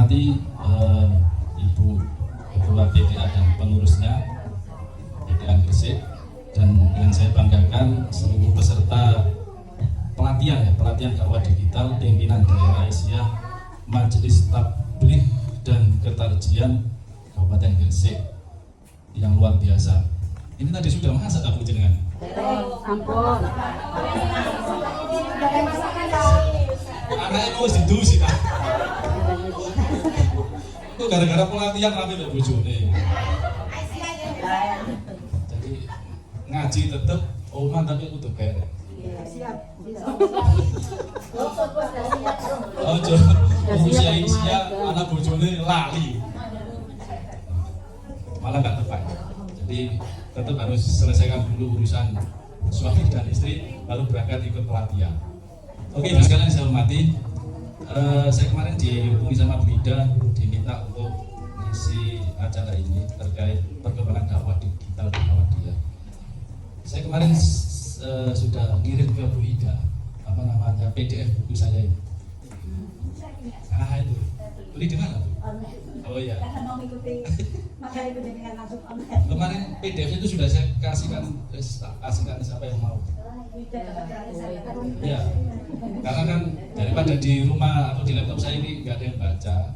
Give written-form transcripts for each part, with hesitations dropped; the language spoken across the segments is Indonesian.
hormati Ibu Ketua PDA dan pengurusnya PDA Gresik, dan yang saya banggakan seluruh peserta pelatihan dakwah digital pimpinan daerah Asia Majelis Tabligh dan Ketarjian Kabupaten Gresik yang luar biasa. Ini tadi sudah masak aku jenengan? Ampun. Anaknya mau didusi kan? Itu gara-gara pelatihan rame mbak bojone. Jadi ngaji tetep omah tapi kudu beres. Siap. Ojo, usia anak bojone lali. Malah nggak tepat. Jadi tetap harus selesaikan dulu urusan suami dan istri, baru berangkat ikut pelatihan. Oke, Mas sekalian saya hormati. Saya kemarin dihubungi sama Bu Ida, diminta untuk ngisi acara ini terkait perkembangan dakwah digital di Muhammadiyah. Saya kemarin sudah ngirim ke Bu Ida PDF buku saya ini. Itu beli di mana, Bu? Oh iya. Kemarin PDF itu sudah saya kasihkan siapa yang mau. Ya, karena kan daripada di rumah atau di laptop saya ini nggak ada yang baca,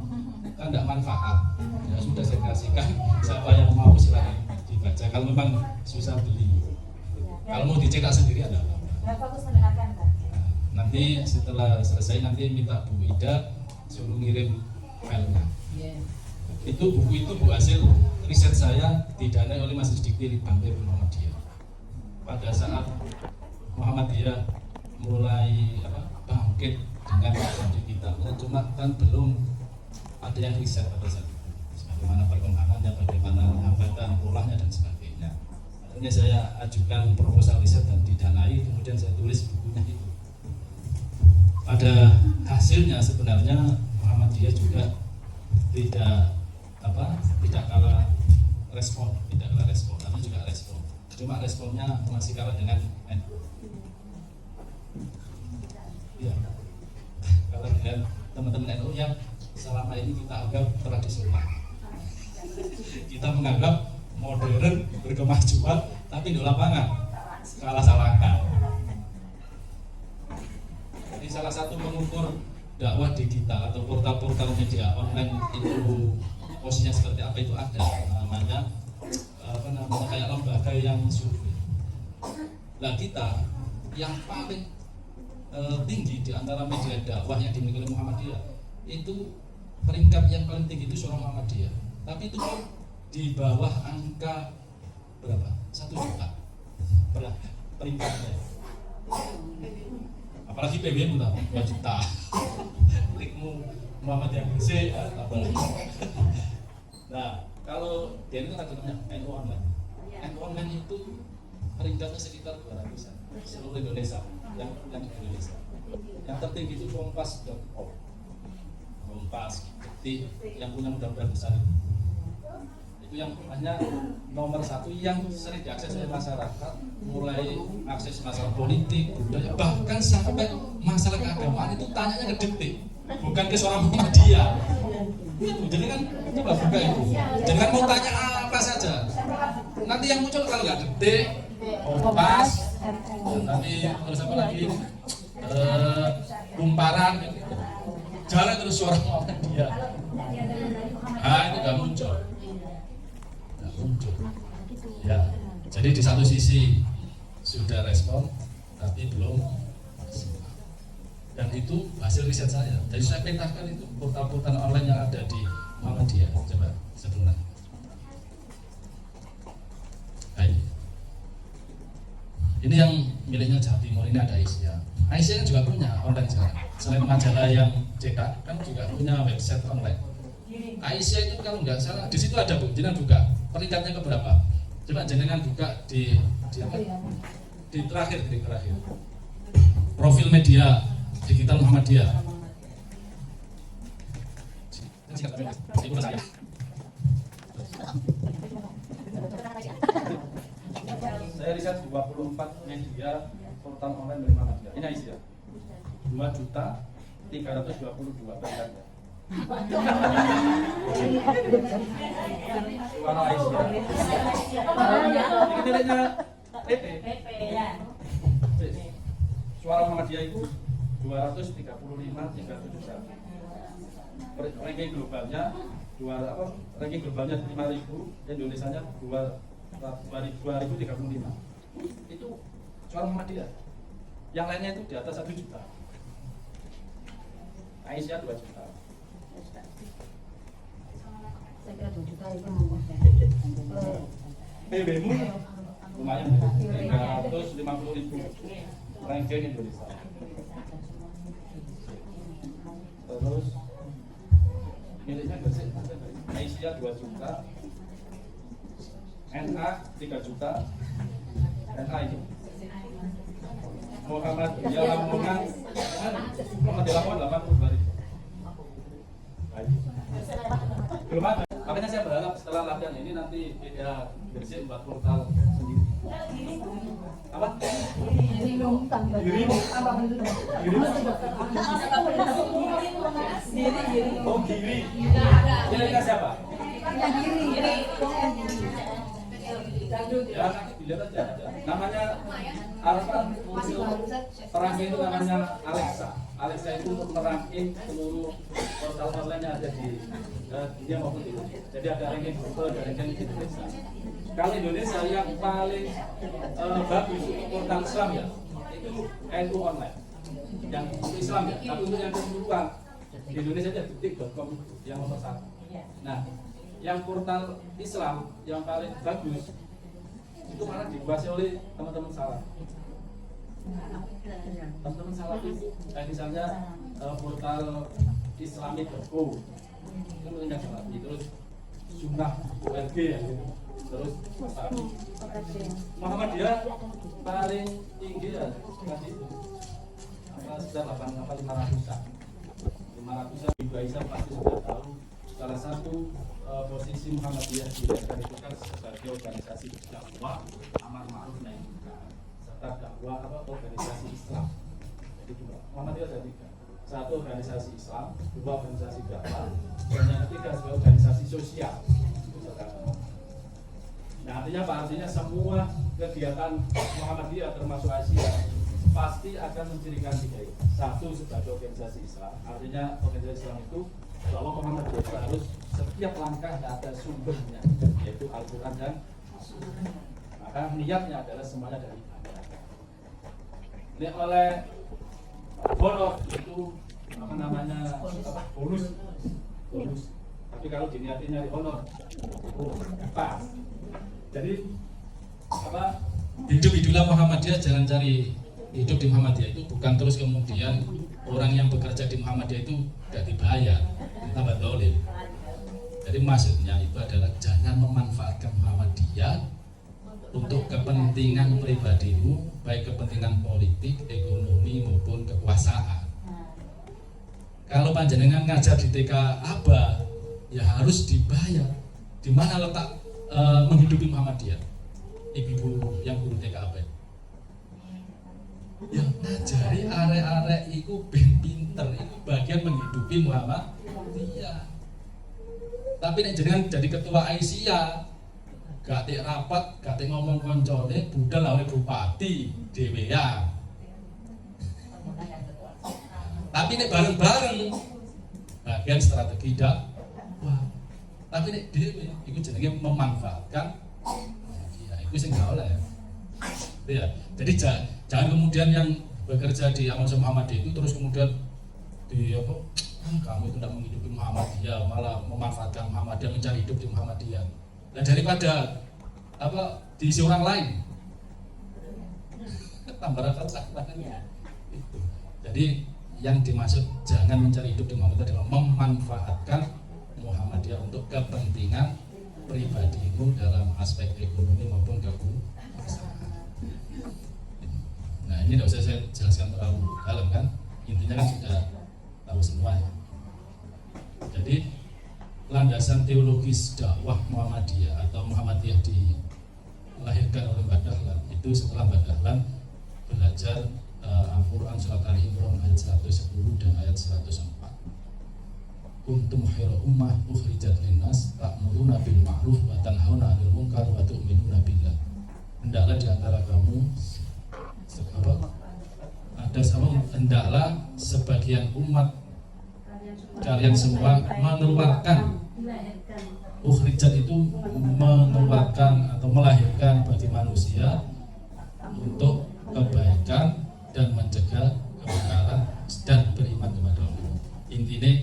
kan tidak manfaat. Ya sudah saya kasihkan, siapa yang mau silahkan dibaca. Kalau memang susah beli, kalau mau dicetak sendiri ada apa? Nanti setelah selesai nanti minta Bu Ida suruh ngirim filenya. Buku itu hasil riset saya didanai oleh Mas Dikti Bangkir Muhammadiyah. Pada saat Muhammadiyah mulai bangkit dengan digital, cuma kan belum ada yang riset pada saat itu. Bagaimana perkembangannya, bagaimana hambatan, polanya dan sebagainya. Akhirnya saya ajukan proposal riset dan didanai, kemudian saya tulis bukunya itu. Pada hasilnya sebenarnya Muhammadiyah juga tidak kalah respon, tapi juga respon. Cuma responnya masih kalah dengan NU. Ya, kalah dengan teman-teman NU yang selama ini kita anggap tradisional. Kita menganggap modern, berkemajuan, tapi di lapangan kalah salahkan. Jadi salah satu pengukur dakwah digital atau portal-portal media online itu posisinya seperti apa itu ada namanya kayak lembaga yang survei. Nah kita yang paling tinggi di antara media dakwah yang dimiliki oleh Muhammadiyah itu peringkat yang paling tinggi itu Syura Muhammadiyah, tapi itu di bawah angka berapa? 1 juta peringkatnya. Apalagi PBM udah 2 juta. Klikmu Muhammadiyah Gresik apalagi. Nah, kalau dia itu kan namanya NU Online. NU Online itu peringkatnya sekitar 200-an seluruh Indonesia, yang di Indonesia. Yang tertinggi itu Kompas.org. Kompas, Detik, yang punya mudah-mudahan besar itu yang hanya nomor 1 yang sering diakses oleh masyarakat, mulai akses masalah politik, budaya, bahkan sampai masalah keagamaan itu tanyanya ke Detik, bukan ke Syura Muhammadiyah. Jadi kan coba buka itu. Jadi kan mau tanya apa saja. Nanti yang muncul kalau nggak Detik, Kompas, nanti terus apa lagi, Kumparan, jalan terus Syura Muhammadiyah. Itu nggak muncul. Ya, jadi di satu sisi sudah respon, tapi belum maksimal. Dan itu hasil riset saya. Jadi saya petakan itu portal-portal online yang ada di Muhammadiyah. Coba sebentar. Ini yang miliknya Jawa Timur, ini ada Aisyah. Aisyah juga punya online sekarang. Selain majalah yang cetak, kan juga punya website online. Aisyah itu kalau nggak salah, di situ ada Bu, jenengan buka peringkatnya ke berapa? Coba jenengan buka di terakhir. Profil media digital Muhammadiyah. Saya riset 24 media portal online milik Muhammadiyah. Ini Aisyah. 2.322 peringkatnya. Suara Aisyah. Ini nilainya PP. Suara Muhammadiyah itu 235,371. Ranking globalnya ranking globalnya 5.000, Indonesianya 2.035. Itu suara Muhammadiyah. Yang lainnya itu di atas 1 juta. Aisyah 2 juta. Saya kira 2 juta itu PB-mu lumayan 350.000 ranking Indonesia. Terus miliknya bersih Aisyah 2 juta, NA 3 juta, NA itu Muhammadiyah Lamongan, Muhammadiyah Lamongan 82.000. Belum ada. Makanya saya berharap setelah latihan ini nanti PDA bersih buat portal sendiri. Apa? Oh, Giri. Kira-kira siapa? Ya, nanti dilihat aja. Namanya Arfan terakhir itu namanya Alexa. Alexa itu untuk merangking seluruh portal-portal yang ada di dunia maupun di Indonesia. Jadi ada ranking Google, ada ranking Indonesia. Kalau Indonesia yang paling bagus untuk portal Islam ya, itu NU Online. Yang untuk Islam ya, tapi untuk yang keseluruhan di Indonesia aja detik.com yang nomor 1. Nah, yang portal Islam yang paling bagus itu malah dikuasai oleh teman-teman salah. Teman-teman salah itu kayak misalnya portal islamic.co itu punya Salafi, terus Sunnah ULG ya, terus Muhammadiyah paling tinggi ya tadi sekitar 500-an. Ibu Aisyah pasti sudah tahu salah satu posisi Muhammadiyah di Indonesia itu kan sebagai organisasi dakwah amar ma'ruf nahi munkar serta dakwah organisasi Islam. Jadi Muhammadiyah ada 3. 1 organisasi Islam, 2 organisasi dakwah, dan yang ketiga sebagai organisasi sosial. Nah, artinya apa? Artinya semua kegiatan Muhammadiyah termasuk Asia pasti akan mencirikan 3 itu. 1 sebagai organisasi Islam, artinya organisasi Islam itu bahwa Muhammadiyah harus setiap langkah ada sumbernya, yaitu Al-Quran dan As-Sunnah. Maka niatnya adalah semuanya dari ibadah. Ini oleh honor itu apa namanya bonus. Tapi kalau diniatinya di honor pas. Jadi apa hidup-hiduplah Muhammadiyah, jangan cari hidup di Muhammadiyah itu bukan terus kemudian orang yang bekerja di Muhammadiyah itu tidak dibayar, tambah dolim. Jadi maksudnya itu adalah jangan memanfaatkan Muhammadiyah untuk kepentingan pribadimu, baik kepentingan politik, ekonomi maupun kekuasaan. Kalau panjenengan ngajar di TK Aba, ya harus dibayar. Di mana letak menghidupi Muhammadiyah? Ibu-ibu yang guru TK Aba, ya ngajari arek-arek iku ben pinter, itu bagian menghidupi Muhammadiyah. Tapi nek jenengan jadi ketua Aisyah, gak tik rapat, gak tik ngomong koncone, budal oleh bupati dhewean. Tapi nek bareng-bareng bagian strategi dakwah. Tapi nek dhewe iku jenenge memanfaatkan ya iku sing gak oleh. Ya. Jadi jangan kemudian yang bekerja di Amal Muhammadiyah itu terus kemudian di apa? Kamu itu tidak menghidupi Muhammadiyah, malah memanfaatkan Muhammadiyah, mencari hidup di Muhammadiyah. Dan daripada apa diisi orang lain, tambah rata-rata itu. Jadi yang dimaksud jangan mencari hidup di Muhammadiyah adalah memanfaatkan Muhammadiyah untuk kepentingan pribadimu dalam aspek ekonomi maupun kekuasaan. Nah ini tidak usah saya jelaskan terlalu dalam kan, intinya kan sudah tahu semua ya. Jadi landasan teologis dakwah Muhammadiyah atau Muhammadiyah dilahirkan oleh Mbak Dahlan itu setelah Mbak Dahlan belajar Al-Quran surat Ali Imran ayat 110 dan ayat 104. kuntum khairu ummah ukhrijat linnas ta'muruna bil ma'ruf wa tanhauna 'anil munkar wa tu'minuna billah. Hendaklah di antara kamu hendaklah sebagian umat kalian semua mengeluarkan, ukhrijat itu mengeluarkan atau melahirkan bagi manusia untuk kebaikan dan mencegah kemungkaran dan beriman kepada Allah. Intinya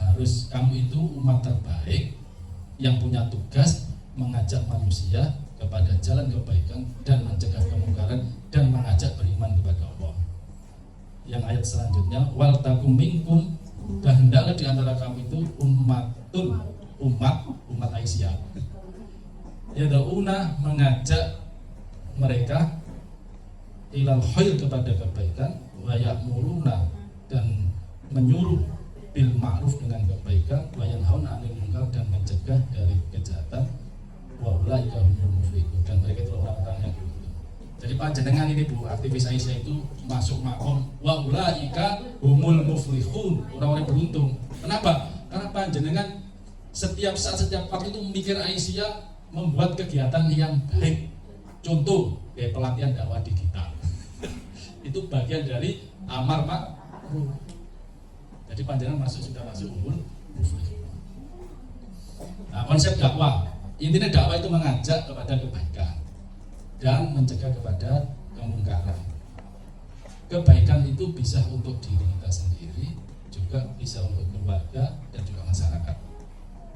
harus kamu itu umat terbaik yang punya tugas mengajak manusia kepada jalan kebaikan dan mencegah kemungkaran dan mengajak beriman kepada Allah. Yang ayat selanjutnya, wal takum minkum, dan hendaklah di antara kamu itu umat Aisyah. Yad'una, mengajak mereka ilal khair, kepada kebaikan, wa ya'muruna, dan menyuruh bil ma'ruf, dengan kebaikan, wa yanhauna 'anil munkar, dan mencegah dari kejahatan, wa ulaika humul muflihun, dan mereka itu orang-orang yang beruntung. Jadi panjenengan ini Bu, aktivis Aisyah itu masuk makom wa ulaika humul muflihun, orang-orang beruntung. Kenapa? Karena panjenengan setiap saat, setiap waktu itu mikir Aisyah membuat kegiatan yang baik. Contoh kayak pelatihan dakwah digital. Itu bagian dari amar ma'ruf. Jadi panjenengan sudah masuk umur muflihun. Nah, konsep dakwah, intinya dakwah itu mengajak kepada kebaikan dan mencegah kepada kemungkaran. Kebaikan itu bisa untuk diri kita sendiri, juga bisa untuk keluarga dan juga masyarakat.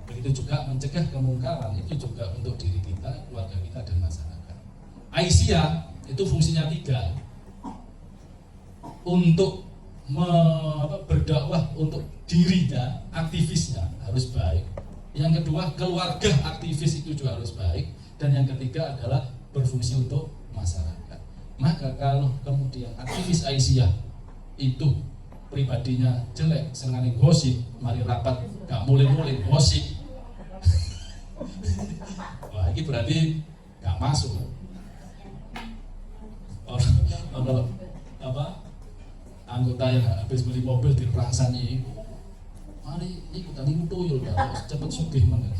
Begitu juga mencegah kemungkaran itu juga untuk diri kita, keluarga kita, dan masyarakat. Aisyah itu fungsinya 3. Untuk berdakwah untuk dirinya, aktivisnya harus baik. Yang kedua, keluarga aktivis itu juga harus baik. Dan yang ketiga adalah berfungsi untuk masyarakat. Maka kalau kemudian aktivis Aisyah itu pribadinya jelek, senengane gosip, mari rapat gak mulai-mulai gosip, wah ini berarti gak masuk. Kalau anggota yang habis beli mobil dirasani, mari ikutan ini tuyul, cepet sugih mana.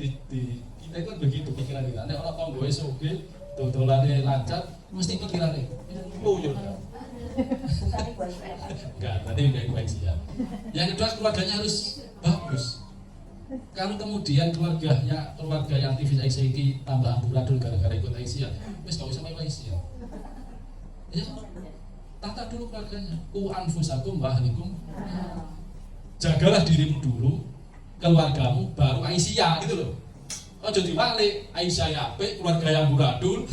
Kita kan begitu pikiran kita. Nek orang tonggoe sugih, dodolane lancar, mesti pikirannya tuyul. Enggak, nanti udah baik siap. Yang kedua, keluarganya harus bagus. Kalau kemudian keluarga yang aktivis Aisyah ini tambah amburadul gara-gara ikut Aisyah, wes gak usah main Aisyah. Ya, tata dulu keluarganya. Ku anfusakum wa ahlikum. Jagalah dirimu dulu, keluargamu, baru Aisyah, gitu loh. Ojo dibalik, Aisyah ya apik, keluarga yang amburadul.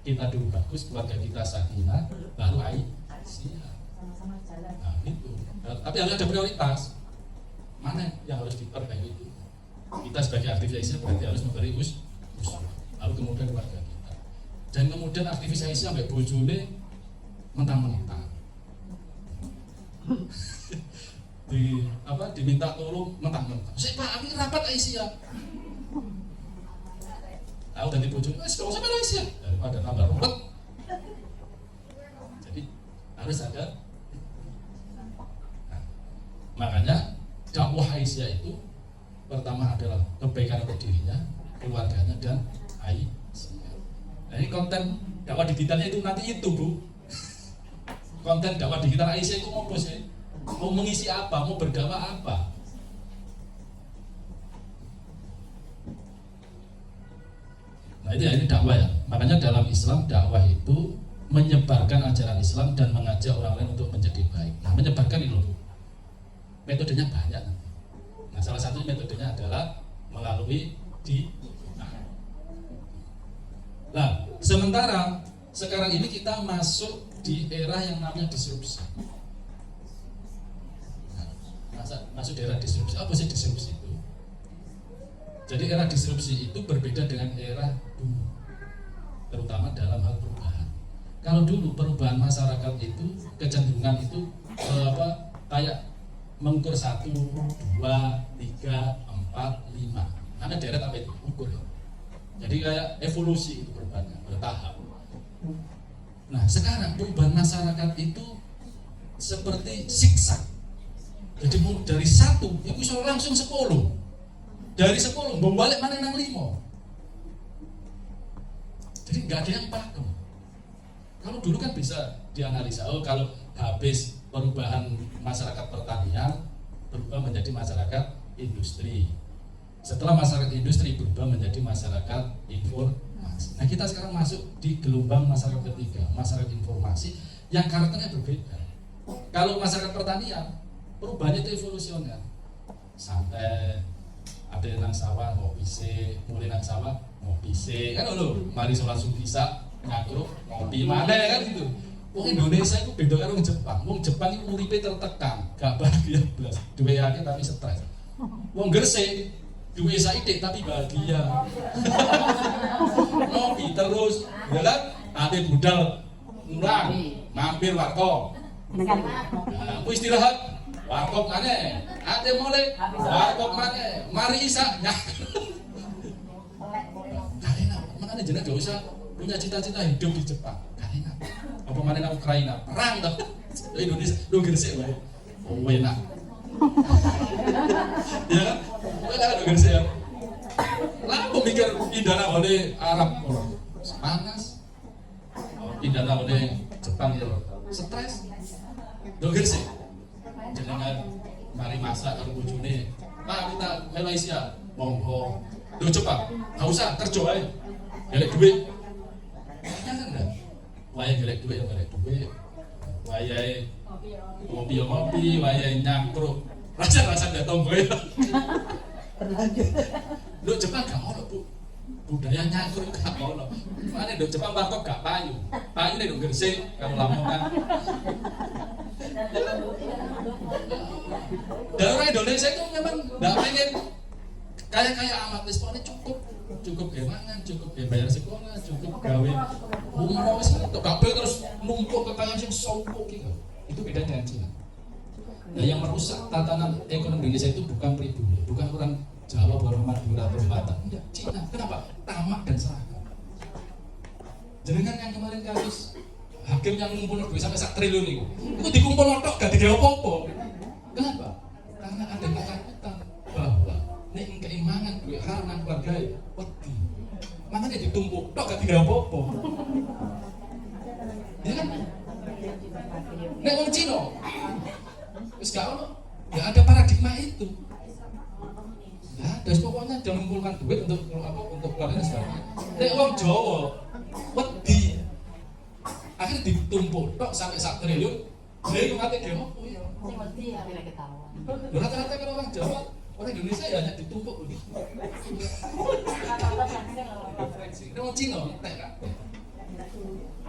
Kita dulu bagus, keluarga kita sakinah, baru Aisyah. Sama-sama jalan. Nah, gitu. Tapi harus ada prioritas. Mana yang harus diperbaiki itu? Kita sebagai aktivis Aisyah berarti harus memberi usul. Lalu kemudian keluarga kita. Dan kemudian aktivis Aisyah sampai bojone mentang-mentang. Diminta tolong mentang-mentang. Saya Pak, aku rapat Aisyah. Tahu dari bojone, gak usah main Aisyah daripada tambah ruwet. Jadi harus ada. Nah, makanya dakwah Aisyah itu pertama adalah kebaikan untuk dirinya, keluarganya, dan Aisyah. Nah, ini konten dakwah digitalnya itu nanti itu Bu. Konten dakwah digital Aisyah itu mau sih? Mau mengisi apa? Mau berdakwah apa? Nah ini dakwah ya. Makanya dalam Islam dakwah itu menyebarkan ajaran Islam dan mengajak orang lain untuk menjadi baik. Nah menyebarkan itu loh. Metodenya banyak. Nah salah satu metodenya adalah melalui Nah sementara sekarang ini kita masuk di era yang namanya disrupsi. Masuk di era disrupsi. Apa sih disrupsi itu? Jadi era disrupsi itu berbeda dengan era dulu, terutama dalam hal perubahan. Kalau dulu perubahan masyarakat itu kecenderungan itu kayak mengukur 1, 2, 3, 4, 5. Ada deret apa itu? Ukur ya. Jadi kayak evolusi itu perubahannya bertahap. Nah sekarang perubahan masyarakat itu seperti zigzag. Jadi dari 1 itu bisa langsung 10. Dari 10 membalik mana nang 5. Jadi nggak ada yang pakem. Kalau dulu kan bisa dianalisa, oh kalau habis perubahan masyarakat pertanian berubah menjadi masyarakat industri. Setelah masyarakat industri berubah menjadi masyarakat informasi. Nah kita sekarang masuk di gelombang masyarakat ketiga, masyarakat informasi yang karakternya berbeda. Kalau masyarakat pertanian perubahannya itu evolusioner. Sampai ada yang nang sawah ngopi se, mulai nang sawah ngopi se, kan lho, mari sholat subuh bisa ngatur ngopi mana kan gitu. Wong Indonesia itu beda karo wong Jepang. Wong Jepang itu uripe tertekan, gak bahagia blas. Duwe akeh tapi stres. Wong Gresik duwe saidik tapi bahagia. Ngopi terus, ya kan? Ate budal mulang, mampir warkop. Nah, aku istirahat, warkop maneh. Ate mulai warkop maneh. Mari isak. Karena makanya jeneng gak usah punya cita-cita hidup di Jepang. Karena apa mana Ukraina perang toh. Indonesia lu Gresik wae. Oh enak. Ya kan? Enak lu Gresik ya. Lah aku mikir pindah nang Arab panas. Pindah nang Jepang yo stres. Lu Gresik. Jenengan mari masak karo bojone. Pak kita Malaysia monggo. Lu Jepang, enggak usah kerja ae. Golek duit. Kan enggak. Wayahe golek duit ya golek duit. Wayahe ngopi, wayahe nyangkruk. Rasa-rasa ndak tombo ya. Berlanjut. Lu Jepang gak ono, Bu. Budaya nyangkruk gak ono. Mane nduk Jepang warkop gak payu. Payu nek nduk Gresik karo Lamongan. Dan orang Indonesia itu memang nggak pengen kaya amat, responnya cukup gemangan, cukup bayar sekolah, cukup gawe umroh wis itu gak terus numpuk kekayaan sing sompok gitu. Itu beda dengan Cina. Nah yang merusak tatanan ekonomi Indonesia itu bukan pribumi, bukan orang Jawa, Borong, Madura, atau Batak. Enggak, Cina. Kenapa? Tamak dan serakah. Jenengan yang kemarin kasus hakim yang ngumpul duit sampai 1 triliun itu dikumpul otok gak digawe apa-apa. Kenapa? Karena ada ketakutan bahwa nek keimangan duit haram nang keluarga wedi. Makanya ditumpuk tok gak digawe apa-apa. Ya kan? Nek wong Cina wis gak ono, gak ada paradigma itu. Ya, dan pokoknya dia mengumpulkan duit untuk apa? Untuk keluarga dan sebagainya. Nek wong Jawa wedi. Akhirnya ditumpuk tok sampai 1 triliun. Lha iku ngate dhewe opo ya? Sing mesti akhirnya ketahuan. Rata-rata kalau orang Jawa, orang Indonesia ya hanya ditumpuk begitu. Referensi. Ini orang Cina, entek kan?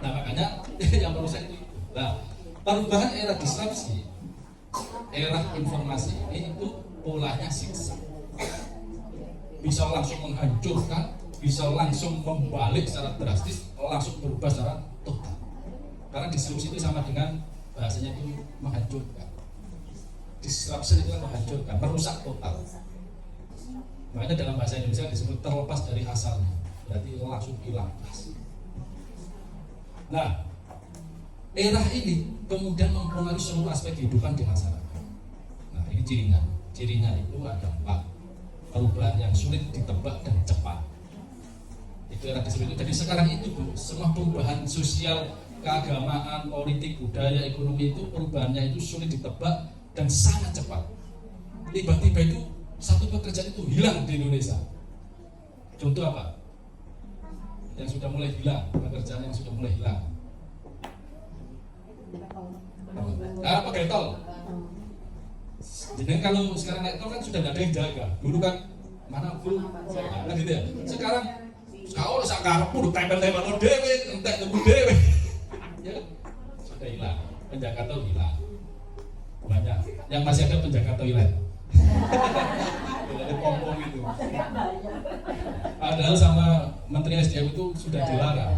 Nah makanya yang merusak itu. Nah, perubahan era disrupsi, era informasi ini itu polanya siksa. Bisa langsung menghancurkan, bisa langsung membalik secara drastis, langsung berubah secara total. Karena disrupsi itu sama dengan bahasanya itu menghancurkan. Disruption itu kan menghancurkan, merusak total. Makanya dalam bahasa Indonesia disebut terlepas dari asalnya, berarti langsung hilang. Nah, era ini kemudian mempengaruhi seluruh aspek kehidupan di masyarakat. Nah, ini cirinya. Cirinya itu ada 4. Perubahan yang sulit ditebak dan cepat. Itu era disrupsi. Jadi sekarang itu Bu, semua perubahan sosial, keagamaan, politik, budaya, ekonomi itu perubahannya itu sulit ditebak dan sangat cepat. Tiba-tiba itu satu pekerjaan itu hilang di Indonesia. Contoh apa? Yang sudah mulai hilang, pekerjaan yang sudah mulai hilang. Pakai tol. Jadi kalau sekarang naik tol kan sudah nggak ada yang jaga. Dulu kan mana full, kan gitu ya. Sekarang kalau sekarang pun tempel-tempel lo dewe, entek tunggu dewe. Ya, sudah hilang. Penjaga tol hilang. Banyak. Yang masih ada penjaga toilet. Ada pompong itu. Padahal sama Menteri SDM itu sudah dilarang.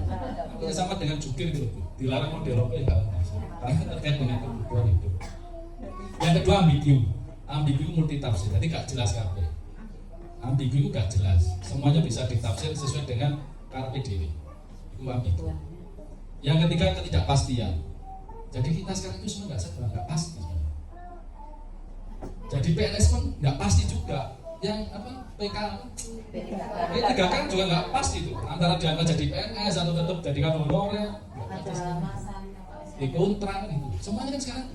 Itu sama dengan jukir itu, dilarang mau dirope ya. Karena terkait dengan kebutuhan itu. Yang kedua ambigu multi tafsir. Jadi gak jelas kabeh. Ambigu gak jelas. Semuanya bisa ditafsir sesuai dengan karepe dhewe. Itu ambigu. Yang ketiga ketidakpastian. Jadi kita sekarang itu semua nggak serba nggak pasti. Jadi PNS pun nggak pasti juga. Yang apa P3K juga nggak pasti itu. Antara diangkat jadi PNS atau tetap jadi honorer. Di kontrak gitu. Semuanya kan sekarang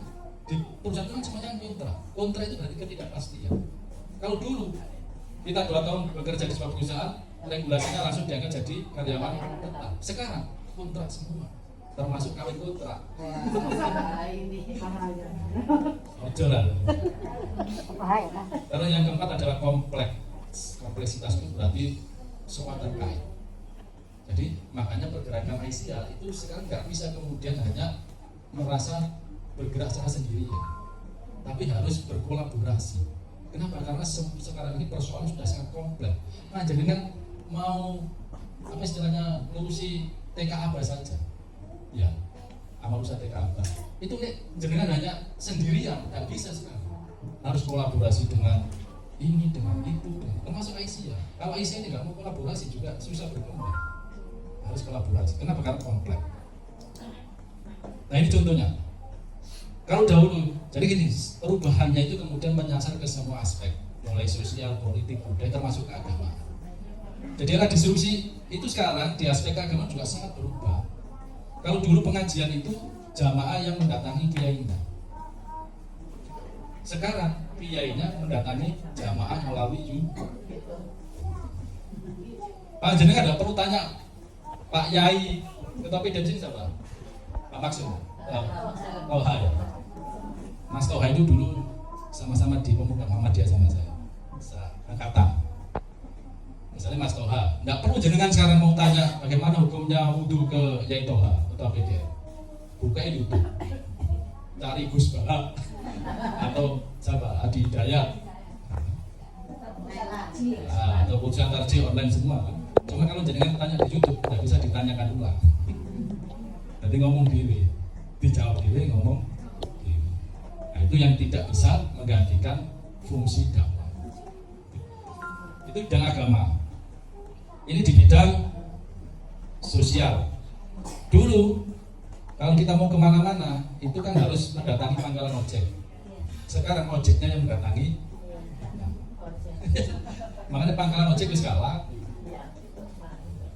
di perusahaan kan semuanya kontrak. Kontrak itu berarti ketidakpastian. Kalau dulu kita 2 tahun bekerja di sebuah perusahaan, regulasinya langsung diangkat jadi karyawan tetap. Sekarang kontrak semua, termasuk kawin kontrak. Ojo lah. Lalu yang keempat adalah kompleksitas itu berarti semua terkait. Jadi makanya pergerakan ICA itu sekarang nggak bisa kemudian hanya merasa bergerak secara sendiri ya, tapi harus berkolaborasi. Kenapa? Karena sekarang ini persoalan sudah sangat kompleks. Nah, jadi kan mau apa istilahnya ngurusi TK apa saja, ya, amal usaha TK apa itu jenengan hanya sendirian, nggak bisa sekarang. Harus kolaborasi dengan ini, dengan itu, termasuk ICA. Kalau ICA ini nggak mau kolaborasi juga susah berkembang. Harus kolaborasi. Kenapa? Karena kompleks. Nah ini contohnya. Kalau dahulu, jadi gini, perubahannya itu kemudian menyasar ke semua aspek, mulai sosial, politik, budaya, termasuk agama. Jadi era disrupsi itu sekarang di aspek agama juga sangat berubah. Kalau dulu pengajian itu jamaah yang mendatangi kiainya. Sekarang kiainya mendatangi jamaah melalui YouTube. Pak jenengan nggak perlu tanya Pak Yai, tetapi dari sini siapa? Pak Maksud. Toha ya. Mas Toha itu dulu sama-sama di pemuda Muhammadiyah sama saya. Angkatan. Misalnya Mas Toha, nggak perlu jenengan sekarang mau tanya bagaimana hukumnya wudhu ke Yai Toha atau dia. Buka YouTube, cari Gus Baha atau siapa Adi Hidayat, atau Pujian Tarji online semua. Cuma kalau jenengan tanya di YouTube, tidak bisa ditanyakan ulang. Jadi ngomong diri, dijawab diri, ngomong diri. Nah, itu yang tidak bisa menggantikan fungsi dakwah. Itu bidang agama. Ini di bidang sosial. Dulu kalau kita mau kemana-mana itu kan harus mendatangi pangkalan ojek. Sekarang ojeknya yang mendatangi. Makanya pangkalan ojek itu kalah.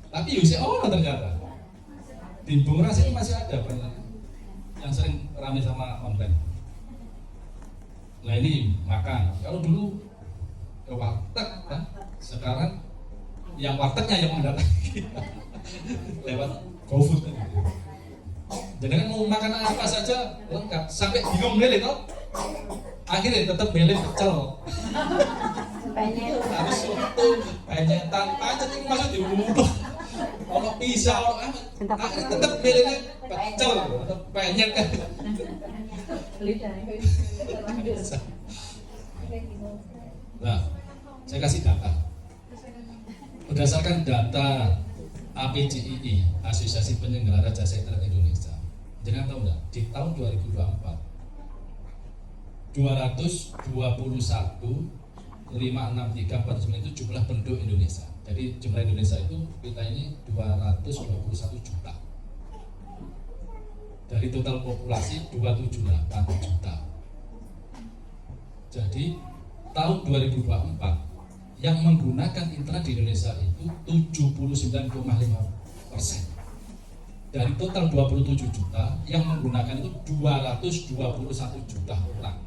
Tapi Yusuf orang ternyata di Bungras ini masih ada banyak yang sering ramai sama online. Nah ini makan. Kalau dulu ke warteg kan, sekarang yang wartegnya yang mendatangi lewat GoFood. Jadi kan mau makan apa saja lengkap, sampai bingung milih toh. Akhirnya tetap milih pecel. Harus soto, penyetan, pacet itu masuk di rumah. Kalau pisau, akhirnya tetap milihnya pecel atau penyet kan. Nah, saya kasih data. Berdasarkan data APJII, Asosiasi Penyelenggara Jasa Internet Indonesia, jangan tahu nggak? Di tahun 2024, 221.563.49 itu jumlah penduduk Indonesia. Jadi jumlah Indonesia itu kita ini 221 juta. Dari total populasi 278 juta. Jadi tahun 2024 yang menggunakan internet di Indonesia itu 79,5%. Dari total 27 juta yang menggunakan itu 221 juta orang.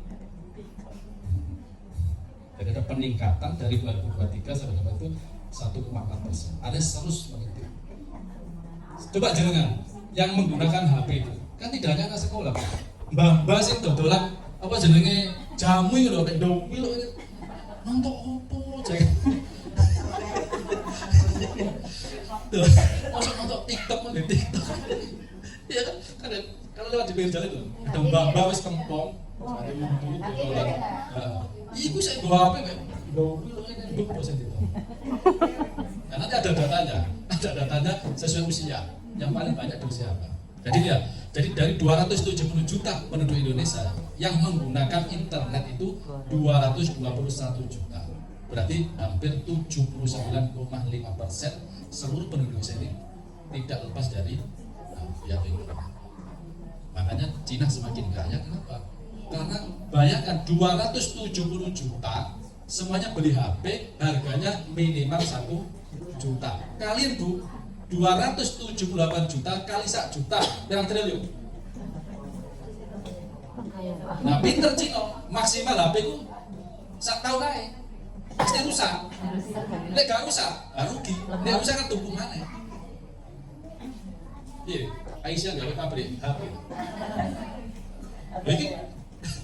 Jadi ada peningkatan dari 2023 sampai itu 1,4%. Ada 100 menit. Coba jenengan yang menggunakan HP itu kan tidak hanya anak sekolah, mbah-mbah sing dodolan apa jenenge jamu itu loh, kayak domi loh, nonton opo cek. Tuh, nonton TikTok mana TikTok. Iya kan, kalau lewat di pinggir jalan itu ada mbah-mbah wis kempong, ada wudhu, dodolan. Iku saya bawa HP kayak domi loh, ini duduk bosan itu. Nah, nanti ada datanya sesuai usia. Yang paling banyak di usia apa? Jadi dari 270 juta penduduk Indonesia yang menggunakan internet itu 221 juta. Berarti hampir 79,5% seluruh penduduk Indonesia ini tidak lepas dari pihak internet. Makanya Cina semakin kaya, kenapa? Karena bayangkan 270 juta semuanya beli HP, harganya minimal 1 juta. Kalian Bu, 278 juta kali 1 juta, berapa triliun? Nah, pinter Cino, maksimal HP ku 1 tahun aja pasti rusak. Nek gak rusak, rugi. Nek rusak kan tumpuk mana? Iya, Aisyah gawe pabrik HP. Ini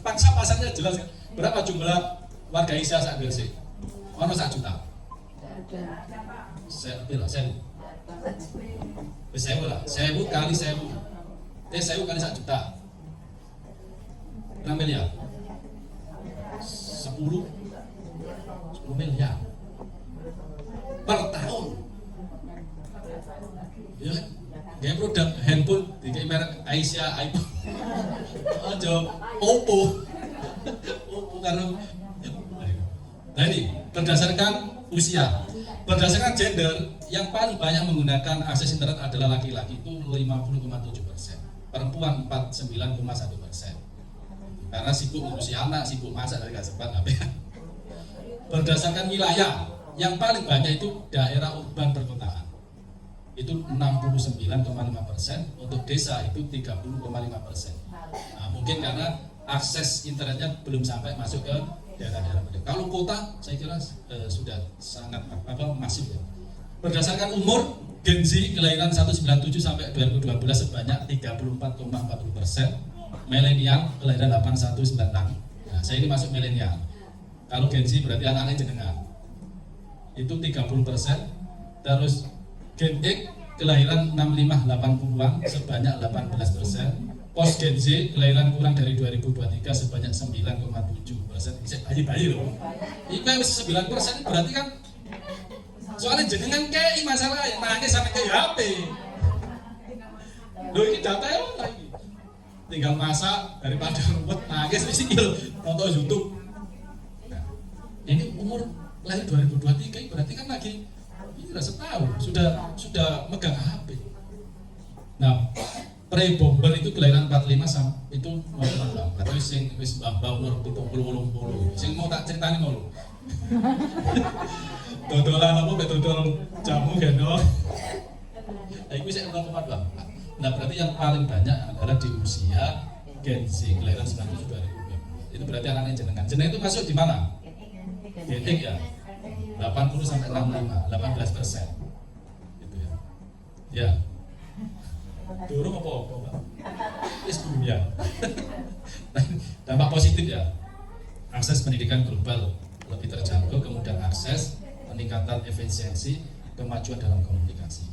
pangsa pasarnya jelas kan? Berapa jumlah warga Aisyah saat Gresik? Ono 1 juta. Saya bilang, saya lah, 1000 kali 1000. 1000 kali 1 juta. Berapa miliar? 10 miliar per tahun. Ya kan? Gaya produk handphone di merek Aisyah, iPhone. Aja Oppo. Oppo karena tadi berdasarkan usia, berdasarkan gender, yang paling banyak menggunakan akses internet adalah laki-laki itu 50,7%, perempuan 49,1%. Karena sibuk ngurusi anak, sibuk masak dari gak sempat ngapain. Berdasarkan wilayah, yang paling banyak itu daerah urban perkotaan. Itu 69,5%, untuk desa itu 30,5%. Nah, mungkin karena akses internetnya belum sampai masuk ke daerah-daerah. Kalau kota, saya kira sudah sangat masif ya. Berdasarkan umur, Gen Z kelahiran 197 sampai 2012 sebanyak 34,40%. Milenial kelahiran 8196. Nah, saya ini masuk milenial. Kalau Gen Z berarti anak-anak jenengan. Itu 30%. Terus Gen X kelahiran 65-80-an sebanyak 18%. Post Gen Z kelahiran kurang dari 2023 sebanyak 9,7%. Bisa bayi-bayi loh. Itu 9% berarti kan soalnya jenengan kayak masalah yang nangis sampai ke HP. Loh ini data ya lagi. Tinggal masak daripada ruwet nangis mesti nonton YouTube. Nah, ini umur lahir 2023 berarti kan lagi ini sudah setahun sudah megang HP. Nah, pre-bomber itu kelahiran 45 sampai itu umur berarti sing wis mbah umur 70 80. Sing mau tak ceritani mau lho. Dodolan apa dodol jamu gendong. Nah, itu saya umur 44. Nah, berarti yang paling banyak adalah di usia Gen Z kelahiran 97 2000. Itu berarti anaknya jenengan. Jenengan itu masuk di mana? Gen X ya. 80 sampai 65, 18%. Gitu ya. Ya. Dorong apa-apa, Pak? Wis ya. Dampak positif ya. Akses pendidikan global lebih terjangkau, kemudian akses, peningkatan efisiensi, kemajuan dalam komunikasi.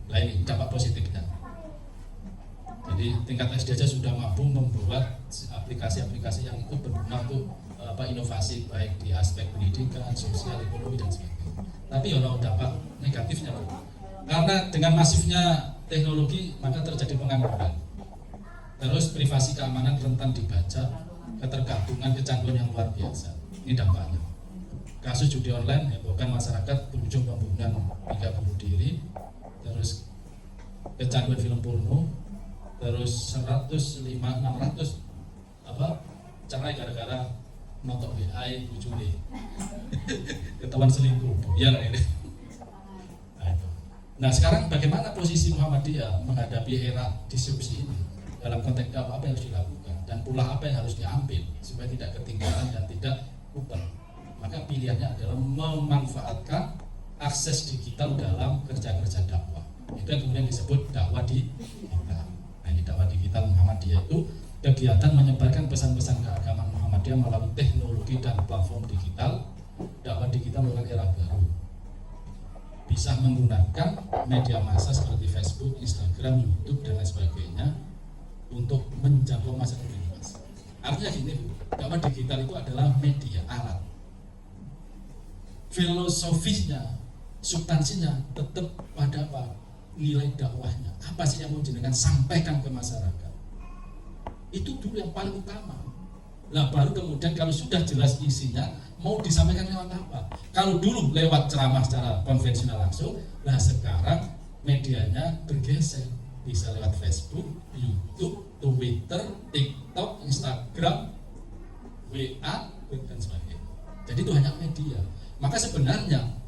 Nah, ini dampak positifnya. Jadi tingkat SD aja sudah mampu membuat aplikasi-aplikasi yang itu berguna untuk inovasi baik di aspek pendidikan, sosial, ekonomi dan sebagainya. Tapi ada dampak negatifnya, karena dengan masifnya teknologi maka terjadi pengangguran. Terus privasi keamanan rentan dibaca, ketergantungan kecanduan yang luar biasa. Ini dampaknya. Kasus judi online hebohkan masyarakat berujung pembunuhan hingga bunuh diri, terus kecanduan film porno. Terus 600 cerai gara-gara nonton WA bujune ketahuan selingkuh ya ini. Nah, sekarang bagaimana posisi Muhammadiyah menghadapi era disrupsi ini dalam konteks apa yang harus dilakukan dan pula apa yang harus diambil supaya tidak ketinggalan dan tidak lupa. Maka pilihannya adalah memanfaatkan akses digital dalam kerja-kerja dakwah. Itu yang kemudian disebut dakwah digital. Dakwah digital Muhammadiyah itu kegiatan menyebarkan pesan-pesan keagamaan Muhammadiyah melalui teknologi dan platform digital. Dakwah digital merupakan era baru. Bisa menggunakan media massa seperti Facebook, Instagram, YouTube dan lain sebagainya untuk menjangkau masa lebih luas. Artinya gini, dakwah digital itu adalah media alat. Filosofinya, substansinya tetap pada apa? Nilai dakwahnya, apa sih yang mau jenengan sampaikan ke masyarakat, itu dulu yang paling utama. Nah, baru kemudian kalau sudah jelas isinya mau disampaikan lewat apa. Kalau dulu lewat ceramah secara konvensional langsung, nah sekarang medianya bergeser, bisa lewat Facebook, YouTube, Twitter, TikTok, Instagram, WA, dan sebagainya. Jadi itu hanya media. Maka sebenarnya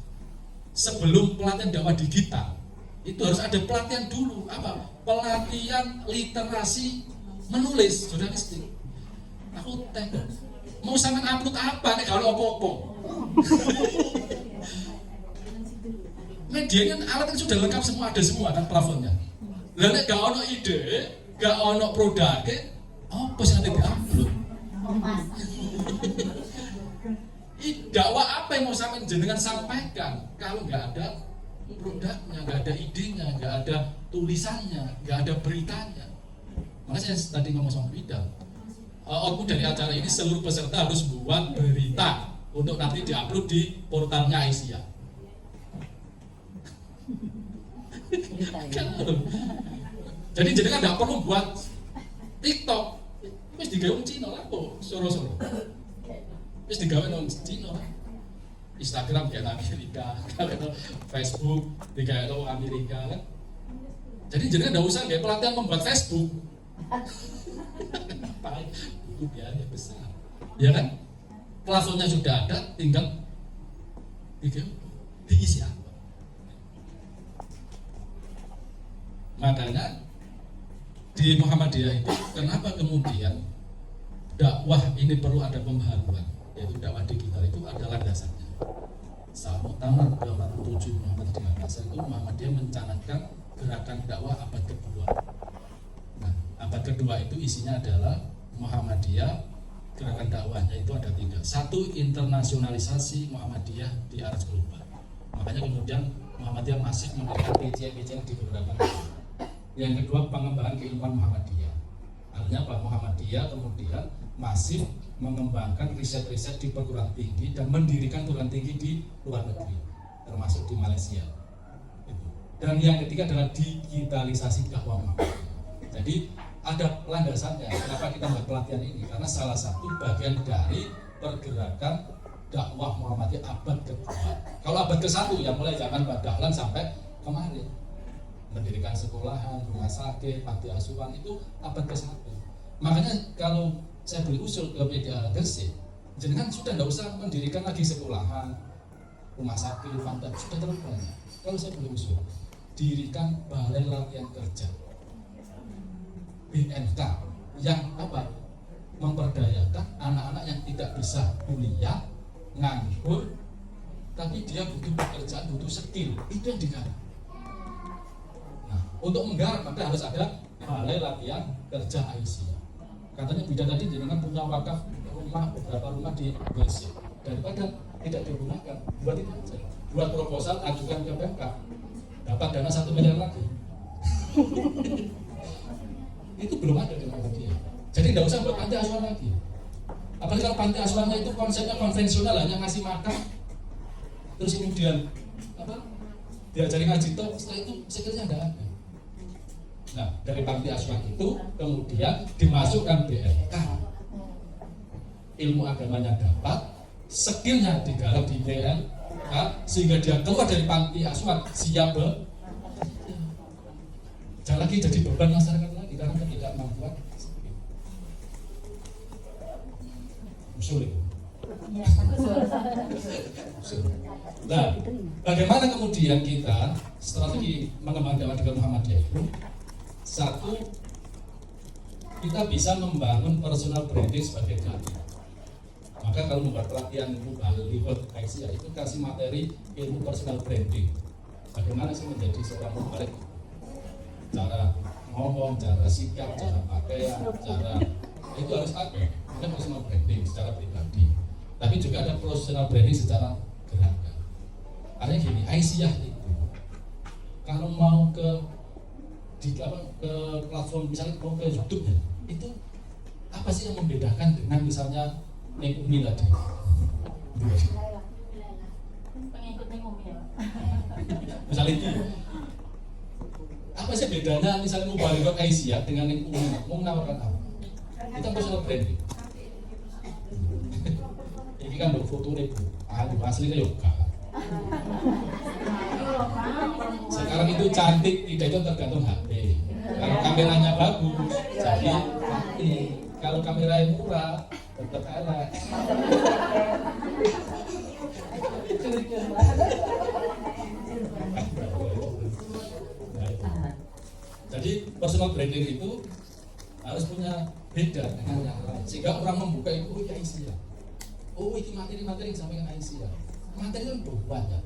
sebelum pelatihan dakwah digital itu harus ada pelatihan dulu. Apa? Pelatihan literasi menulis jurnalistik. Aku tanya, mau sampean upload apa nih kalau opo-opo? Media kan alat kan sudah lengkap semua, ada semua kan plafonnya. Lah nek gak ono ide, gak ono produknya, apa sih nanti diupload? Dakwah apa yang mau sampean jenengan sampaikan kalau nggak ada produknya, nggak ada idenya, nggak ada tulisannya, nggak ada beritanya. Makanya saya tadi ngomong sama Bidal, output dari acara ini seluruh peserta harus buat berita untuk nanti diupload di portalnya Aisyah. Jadi jenengan nggak perlu buat TikTok, wis digawe wong Cina lah kok, soro-soro. Wis digawe wong Cina lah. Instagram kayak Amerika, kalau Facebook kayak Amerika kan. Jadi jenengan nggak usah kayak pelatihan membuat Facebook. Ngapain? Butuh biaya besar, ya kan? Plafonnya sudah ada, tinggal diisi apa? Makanya di Muhammadiyah itu kenapa kemudian dakwah ini perlu ada pembaharuan, yaitu dakwah digital itu adalah dasarnya. Saat Muktamar 27 Muhammad di Makassar itu Muhammadiyah mencanangkan gerakan dakwah abad kedua. Nah, abad kedua itu isinya adalah Muhammadiyah, gerakan dakwahnya itu ada 3. 1, internasionalisasi Muhammadiyah di aras global. Makanya kemudian Muhammadiyah masih memberikan PJ di beberapa negara. Yang kedua, pengembangan keilmuan Muhammadiyah. Artinya Pak Muhammadiyah kemudian masih mengembangkan riset-riset di perguruan tinggi dan mendirikan perguruan tinggi di luar negeri, termasuk di Malaysia. Dan yang ketiga adalah digitalisasi dakwah Muhammadiyah. Jadi ada landasannya kenapa kita buat pelatihan ini, karena salah satu bagian dari pergerakan dakwah Muhammadiyah abad kedua. Kalau abad ke-1 ya mulai zaman Pak Dahlan sampai kemarin mendirikan sekolahan, rumah sakit, panti asuhan itu abad ke-1. Makanya kalau saya beri usul ke media Gresik, jenengan sudah tidak usah mendirikan lagi sekolahan, rumah sakit, panti, sudah terlalu banyak. Kalau saya beri usul, dirikan balai latihan kerja, BLK, yang apa? Memperdayakan anak-anak yang tidak bisa kuliah, nganggur, tapi dia butuh pekerjaan, butuh skill, itu yang digarap. Nah, untuk menggarap maka harus ada balai latihan kerja Aisyah. Katanya Bidan tadi jenengan punya wakaf rumah, beberapa rumah di Gresik, daripada tidak digunakan, buat itu aja. Buat proposal, ajukan ke BMK, dapat dana 1 miliar lagi. Itu belum ada di Muhammadiyah. Jadi tidak usah buat panti asuhan lagi. Apalagi kalau panti asuhannya itu konsepnya konvensional, hanya ngasih makan, terus kemudian apa? Diajari ngaji toh, setelah itu sekiranya tidak ada. Nah, dari panti asuhan itu kemudian dimasukkan BLK, ilmu agamanya dapat, skillnya digarap di BLK, sehingga dia keluar dari panti asuhan siap jangan lagi jadi beban masyarakat lagi karena ketidakmampuan. Usul itu. Nah, bagaimana kemudian kita strategi mengembangkan dakwah dengan Muhammadiyah itu? 1, kita bisa membangun personal branding sebagai karya. Maka kalau membuat pelatihan Mubalik Aisyah itu kasih materi ilmu personal branding. Bagaimana sih menjadi seorang mubalik? Cara ngomong, cara sikap, cara pakaian, cara itu harus ada. Ada personal branding secara pribadi, tapi juga ada personal branding secara gerakan. Artinya gini, Aisyah itu kalau mau ke platform misalnya mau ke YouTube ya, itu apa sih yang membedakan dengan misalnya Neng Umi tadi? Pengikut Neng Umi ya. Misalnya itu apa sih bedanya misalnya Mubalik Aisyah dengan Neng Umi? Mau menawarkan apa? Itu personal branding. Ini kan untuk foto nih, aslinya yoga. Sekarang itu cantik tidak itu tergantung HP. kameranya bagus, jadi kalau kameranya murah tetap elek. Jadi personal branding itu harus punya beda dengan yang lain, sehingga orang membuka itu, oh ya Aisyah, oh ini materi-materi yang disampaikan Aisyah, materi kan banyak,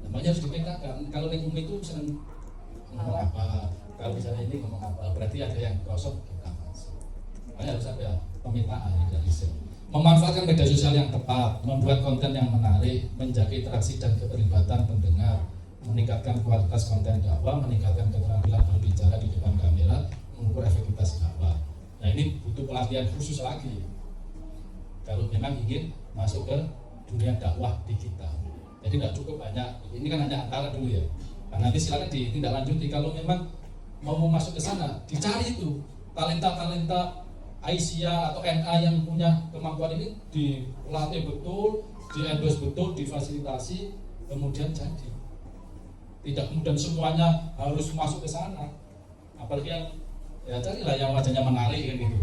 namanya harus dipetakan. Kalau lingkungan itu senang ngomong apa, kalau misalnya ini ngomong apa, berarti ada yang kosong, kita masuk. Makanya harus ada pemetaan dan riset. Memanfaatkan media sosial yang tepat, membuat konten yang menarik, menjaga interaksi dan keterlibatan pendengar, meningkatkan kualitas konten dakwah, meningkatkan keterampilan berbicara di depan kamera, mengukur efektivitas dakwah. Nah ini butuh pelatihan khusus lagi kalau memang ingin masuk ke dunia dakwah digital. Jadi tidak cukup banyak, ini kan hanya antara dulu ya. Nah, nanti silakan ditindaklanjuti. Kalau memang mau masuk ke sana, dicari itu talenta-talenta Aisyah atau NA yang punya kemampuan ini, dilatih betul, di-endorse betul, difasilitasi, kemudian jadi. Tidak kemudian semuanya harus masuk ke sana. Apalagi yang ya carilah yang wajahnya menarik kan gitu.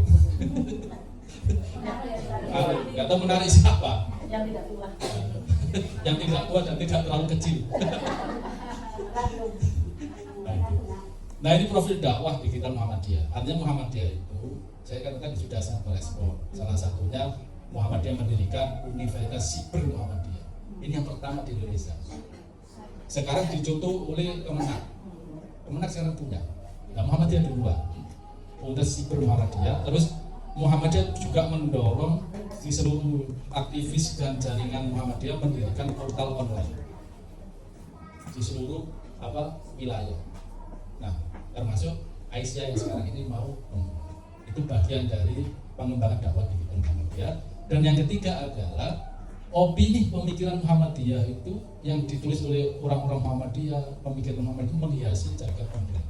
Nggak tahu menarik siapa. Yang tidak tua. Yang tidak tua dan tidak terlalu kecil. Nah ini profil dakwah digital Muhammadiyah. Artinya Muhammadiyah itu, saya katakan sudah sangat merespon. Salah satunya Muhammadiyah mendirikan Universitas Siber Muhammadiyah. Ini yang pertama di Indonesia. Sekarang dicontoh oleh Kemenak. Kemenak sekarang punya. Nah Muhammadiyah duluan. Universitas Siber Muhammadiyah. Terus Muhammadiyah juga mendorong di seluruh aktivis dan jaringan Muhammadiyah mendirikan portal online di seluruh wilayah. Nah, termasuk Aisyah yang sekarang ini mau itu bagian dari pengembangan dakwah di Muhammadiyah. Dan yang ketiga adalah opini pemikiran Muhammadiyah itu yang ditulis oleh orang-orang Muhammadiyah, pemikir Muhammadiyah itu menghiasi jagat online.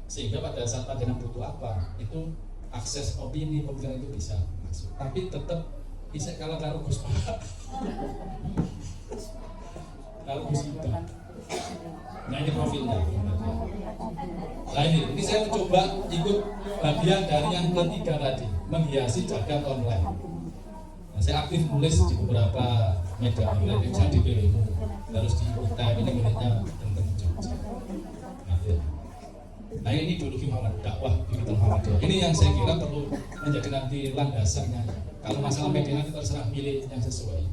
Sehingga pada saat panjenengan butuh apa, itu akses opini pemikiran itu bisa masuk. Tapi tetap bisa kalah karo Gus Pak. Kalau Gus itu. Nah ini profilnya. Nah ini saya mencoba ikut bagian dari yang ketiga tadi, menghiasi jagat online. Nah, saya aktif nulis di beberapa media online, misalnya di BWMU, terus di UTM ini miliknya tentang Jogja. Nah ini ideologi Muhammad dakwah digital Muhammadiyah. Ini yang saya kira perlu menjadi nanti landasannya. Kalau masalah media nanti terserah pilih yang sesuai.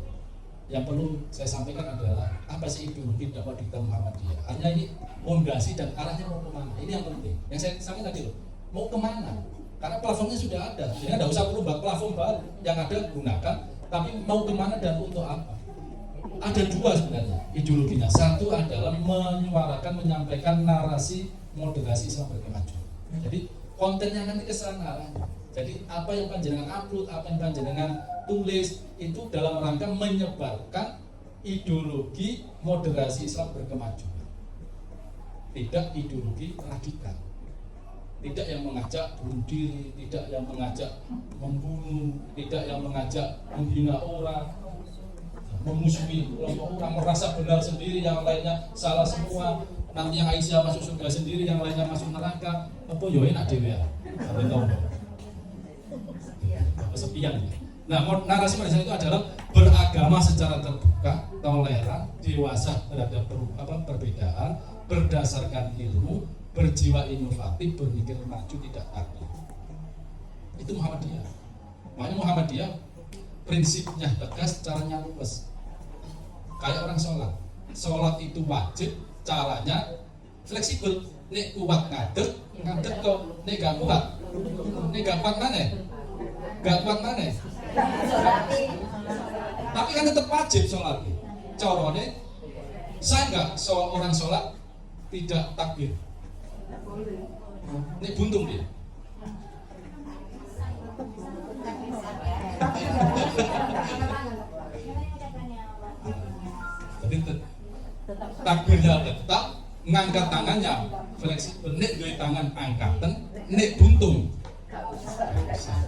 Yang perlu saya sampaikan adalah apa sih ideologi dakwah digital Muhammadiyah. Artinya ini fondasi dan arahnya mau kemana. Ini yang penting. Yang saya sampaikan tadi loh, mau kemana? Karena platformnya sudah ada. Jadi tidak usah perlu buat platform baru. Yang ada gunakan. Tapi mau kemana dan untuk apa? Ada dua sebenarnya ideologinya. Satu adalah menyuarakan, menyampaikan narasi moderasi Islam berkemajuan. Jadi kontennya nanti ke sana. Jadi apa yang panjenengan upload, apa yang panjenengan tulis itu dalam rangka menyebarkan ideologi moderasi Islam berkemajuan. Tidak ideologi radikal. Tidak yang mengajak bunuh diri, tidak yang mengajak membunuh, tidak yang mengajak menghina orang, memusuhi kelompok orang, merasa benar sendiri, yang lainnya salah semua. Nanti yang Aisyah masuk surga sendiri, yang lainnya masuk neraka. Apa yo enak dhewe ya. Sampai tahu. Kesepian. Nah, narasi pada itu adalah beragama secara terbuka, toleran, dewasa terhadap perbedaan, berdasarkan ilmu, berjiwa inovatif, berpikir maju, tidak takut. Itu Muhammadiyah. Makanya Muhammadiyah prinsipnya tegas, caranya luwes. Kayak orang sholat. Sholat itu wajib, caranya fleksibel. Nek kuat ngadeg kok. Nek gak kuat mana? Gak kuat mana? Tapi kan tetap wajib sholat. Corone, saya nggak orang sholat tidak takbir. Nek buntung dia. Jadi takbirnya tetap, ngangkat tangannya fleksibel. Nek dua tangan angkatan, nek buntung.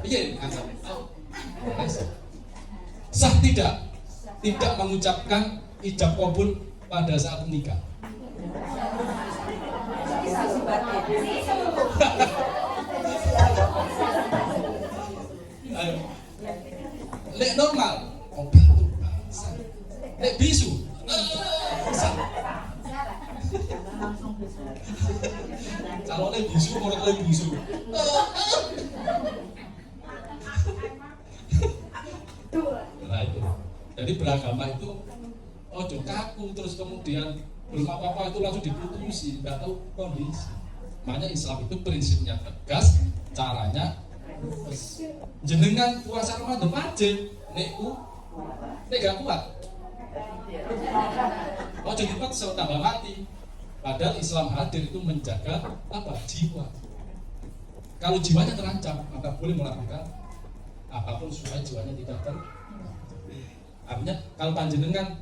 Iya, angkat. Sah tidak mengucapkan ijab kabul pada saat menikah. Ayo. Lek normal, obat tuh bangsa. Lek bisu, bangsa. Kalau lek bisu, orang lek bisu. Nah itu. Jadi beragama itu ojo kaku terus kemudian belum apa-apa itu langsung diputusi, nggak tahu kondisi. Makanya Islam itu prinsipnya tegas, caranya jenengan puasa Ramadan wajib, nek gak kuat. Ojo dipaksa tambah mati. Padahal Islam hadir itu menjaga apa? Jiwa. Kalau jiwanya terancam, maka boleh melakukan apapun supaya jiwanya tidak artinya kalau panjenengan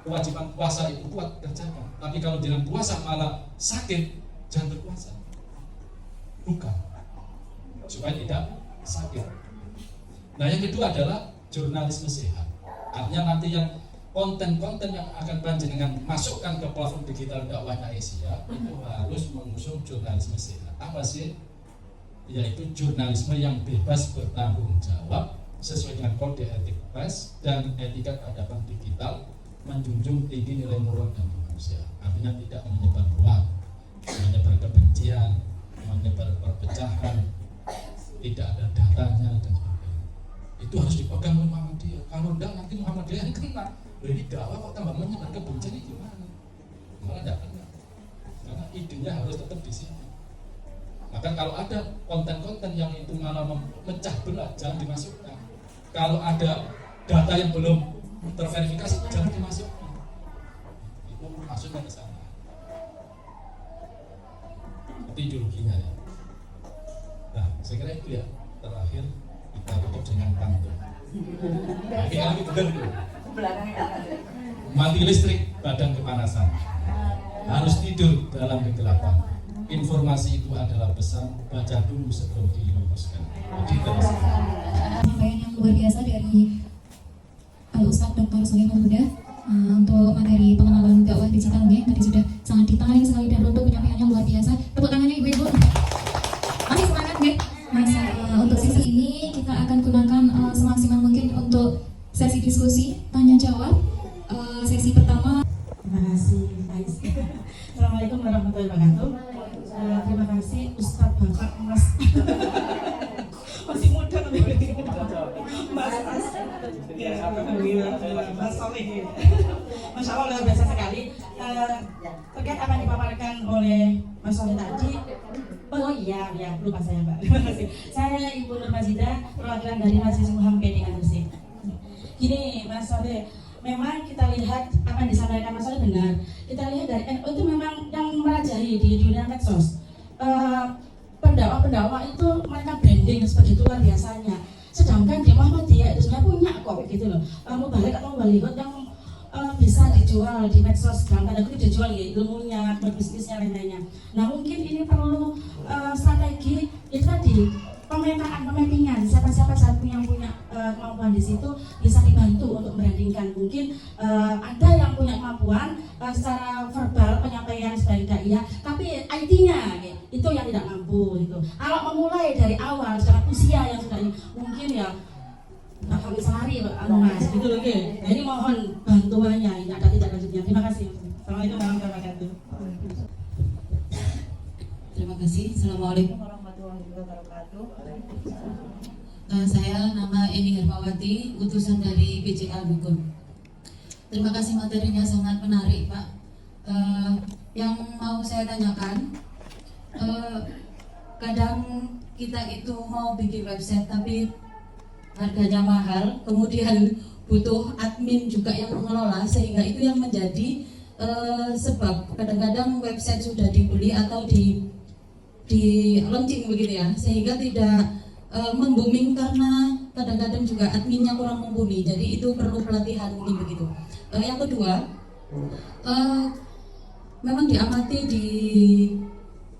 kewajiban puasa itu kuat kerjakan. Tapi kalau dengan puasa malah sakit, jangan berpuasa. Bukan. Supaya tidak sakit. Nah yang kedua adalah jurnalisme sehat. Artinya nanti yang konten-konten yang akan panjenengan masukkan ke platform digital dakwahnya Asia itu harus mengusung jurnalisme sehat. Apa sih? Yaitu jurnalisme yang bebas bertanggung jawab sesuai dengan kode etik pers dan etika keadaban digital, menjunjung tinggi nilai moral dan kemanusiaan. Artinya tidak menyebar hoax, menyebar kebencian, menyebar perpecahan, tidak ada datanya dan sebagainya. Itu harus dipegang oleh Muhammadiyah. Kalau enggak nanti Muhammadiyah yang kena. Ini dakwah kok tambah menyebar kebencian itu gimana? Malah enggak kena. Karena idenya harus tetap di sini. Maka kalau ada konten-konten yang itu malah memecah belah, jangan dimasukkan. Kalau ada data yang belum terverifikasi, jangan dimasukkan. Itu maksudnya ke sana. Itu ideologinya ya. Nah, saya kira itu ya. Terakhir kita tutup dengan pantun. Tapi kali ini benar tuh. Mati listrik, badan kepanasan. Harus tidur dalam kegelapan. Informasi itu adalah pesan, baca dulu sebelum diluruskan. Penyampaian yang luar biasa dari Al-Ustadz Dr. Sholihul Huda untuk materi pengenalan dakwah digital ya, tadi sudah sangat ditangani sekali dan untuk penyampaiannya luar biasa. Tepuk tangannya ibu-ibu. Masih semangat ya? Masih. Untuk sesi ini kita akan gunakan semaksimal mungkin untuk sesi diskusi tanya jawab. Sesi pertama. Terima kasih. Assalamualaikum warahmatullahi wabarakatuh. Terima kasih Ustadz Bapak Mas. Masih muda tapi Mas ya, Mas Solih. Masya Allah luar biasa sekali. Terkait apa yang dipaparkan oleh Mas Solih tadi. Oh iya, lupa saya Mbak. Terima kasih. Saya Ibu Nur Mazidah, perwakilan dari Majelis Muham Pd Gresik. Gini Mas Solih, memang kita lihat apa yang disampaikan Mas Solih benar. Kita lihat dari NU itu memang yang merajahi di dunia medsos. Pendakwa itu mereka branding sebegitu luar biasanya. Sedangkan di Muhammadiyah itu sebenarnya punya kok gitu loh. Mubarak atau mubalighat yang bisa dijual di medsos, dalam tanda kutip dijual ya ilmunya, berbisnisnya lain-lainnya. Nah mungkin ini perlu strategi itu tadi pemetaan, pemappingan siapa-siapa yang punya kemampuan di situ bisa dibantu untuk brandingkan. Mungkin ada yang punya kemampuan secara verbal penyampaian sebagai dai, tapi IT-nya itu yang tidak mampu gitu. Kalau memulai dari awal secara usia yang sudah mungkin ya kami sehari Mas gitu loh gitu. Nah, ini mohon bantuannya, ini ada tidak lanjutnya. Terima kasih. Assalamualaikum warahmatullahi wabarakatuh. Terima kasih. Assalamualaikum warahmatullahi wabarakatuh. Saya nama Eni Hermawati, utusan dari BCA Dukun. Terima kasih, materinya sangat menarik, Pak. Yang mau saya tanyakan, kadang kita itu mau bikin website tapi harganya mahal, kemudian butuh admin juga yang mengelola, sehingga itu yang menjadi sebab kadang-kadang website sudah dibeli atau di launching begitu ya, sehingga tidak membooming karena kadang-kadang juga adminnya kurang mumpuni. Jadi itu perlu pelatihan mungkin begitu. Yang kedua, memang diamati di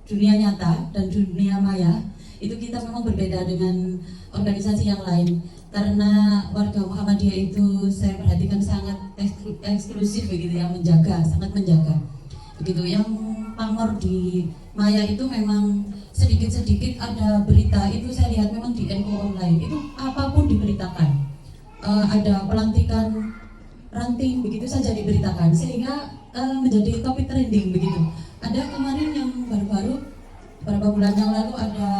dunia nyata dan dunia maya itu kita memang berbeda dengan organisasi yang lain, karena warga Muhammadiyah itu saya perhatikan sangat eksklusif begitu ya, sangat menjaga begitu. Yang pamor di Maya itu memang sedikit-sedikit ada berita itu saya lihat memang di NU online itu apapun diberitakan. Ada pelantikan ranting begitu saja diberitakan sehingga menjadi topik trending begitu. Ada kemarin yang baru-baru beberapa bulan yang lalu ada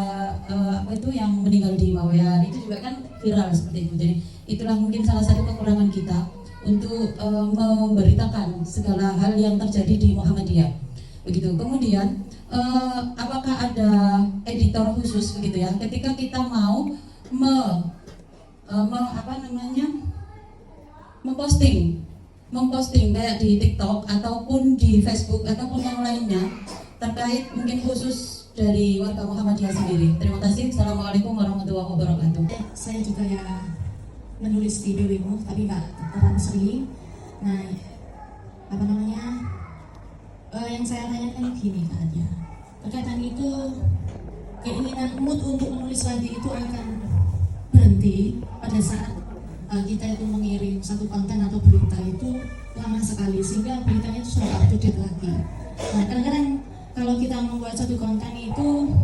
apa itu yang meninggal di Mawean itu juga kan viral seperti itu. Jadi itulah mungkin salah satu kekurangan kita untuk memberitakan segala hal yang terjadi di Muhammadiyah begitu. Kemudian apakah ada editor khusus begitu ya ketika kita mau memposting kayak di TikTok ataupun di Facebook ataupun yang lainnya terkait mungkin khusus dari warga Muhammadiyah sendiri. Terima kasih. Assalamualaikum warahmatullahi wabarakatuh. Saya juga ya menulis di BWMU tapi nggak terlalu sering. Nah, yang saya tanyakan gini katanya, terkadang itu keinginan mood untuk menulis lagi itu akan berhenti pada saat kita itu mengirim satu konten atau berita itu lama sekali sehingga beritanya itu sudah up to date lagi. Nah, kadang-kadang kalau kita membuat satu konten itu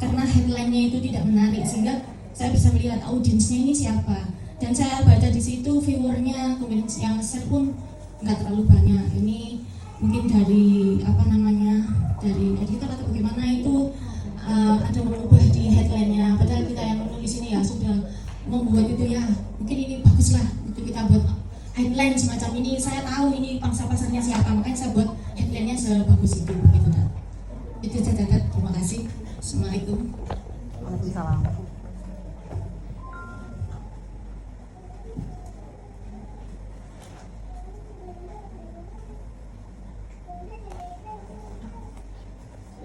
karena headline-nya itu tidak menarik sehingga saya bisa melihat audiensnya ini siapa, dan saya baca di situ viewernya kemudian yang share pun nggak terlalu banyak. Ini mungkin dari dari editor atau bagaimana itu ada merubah di headline-nya, padahal kita yang menulis ini ya sudah membuat itu ya mungkin ini baguslah itu kita buat headline semacam ini. Saya tahu ini pangsa pasarnya siapa, makanya saya buat headline-nya sebagus itu begitu. Itu saja. Terima kasih. Assalamualaikum. Waalaikumsalam.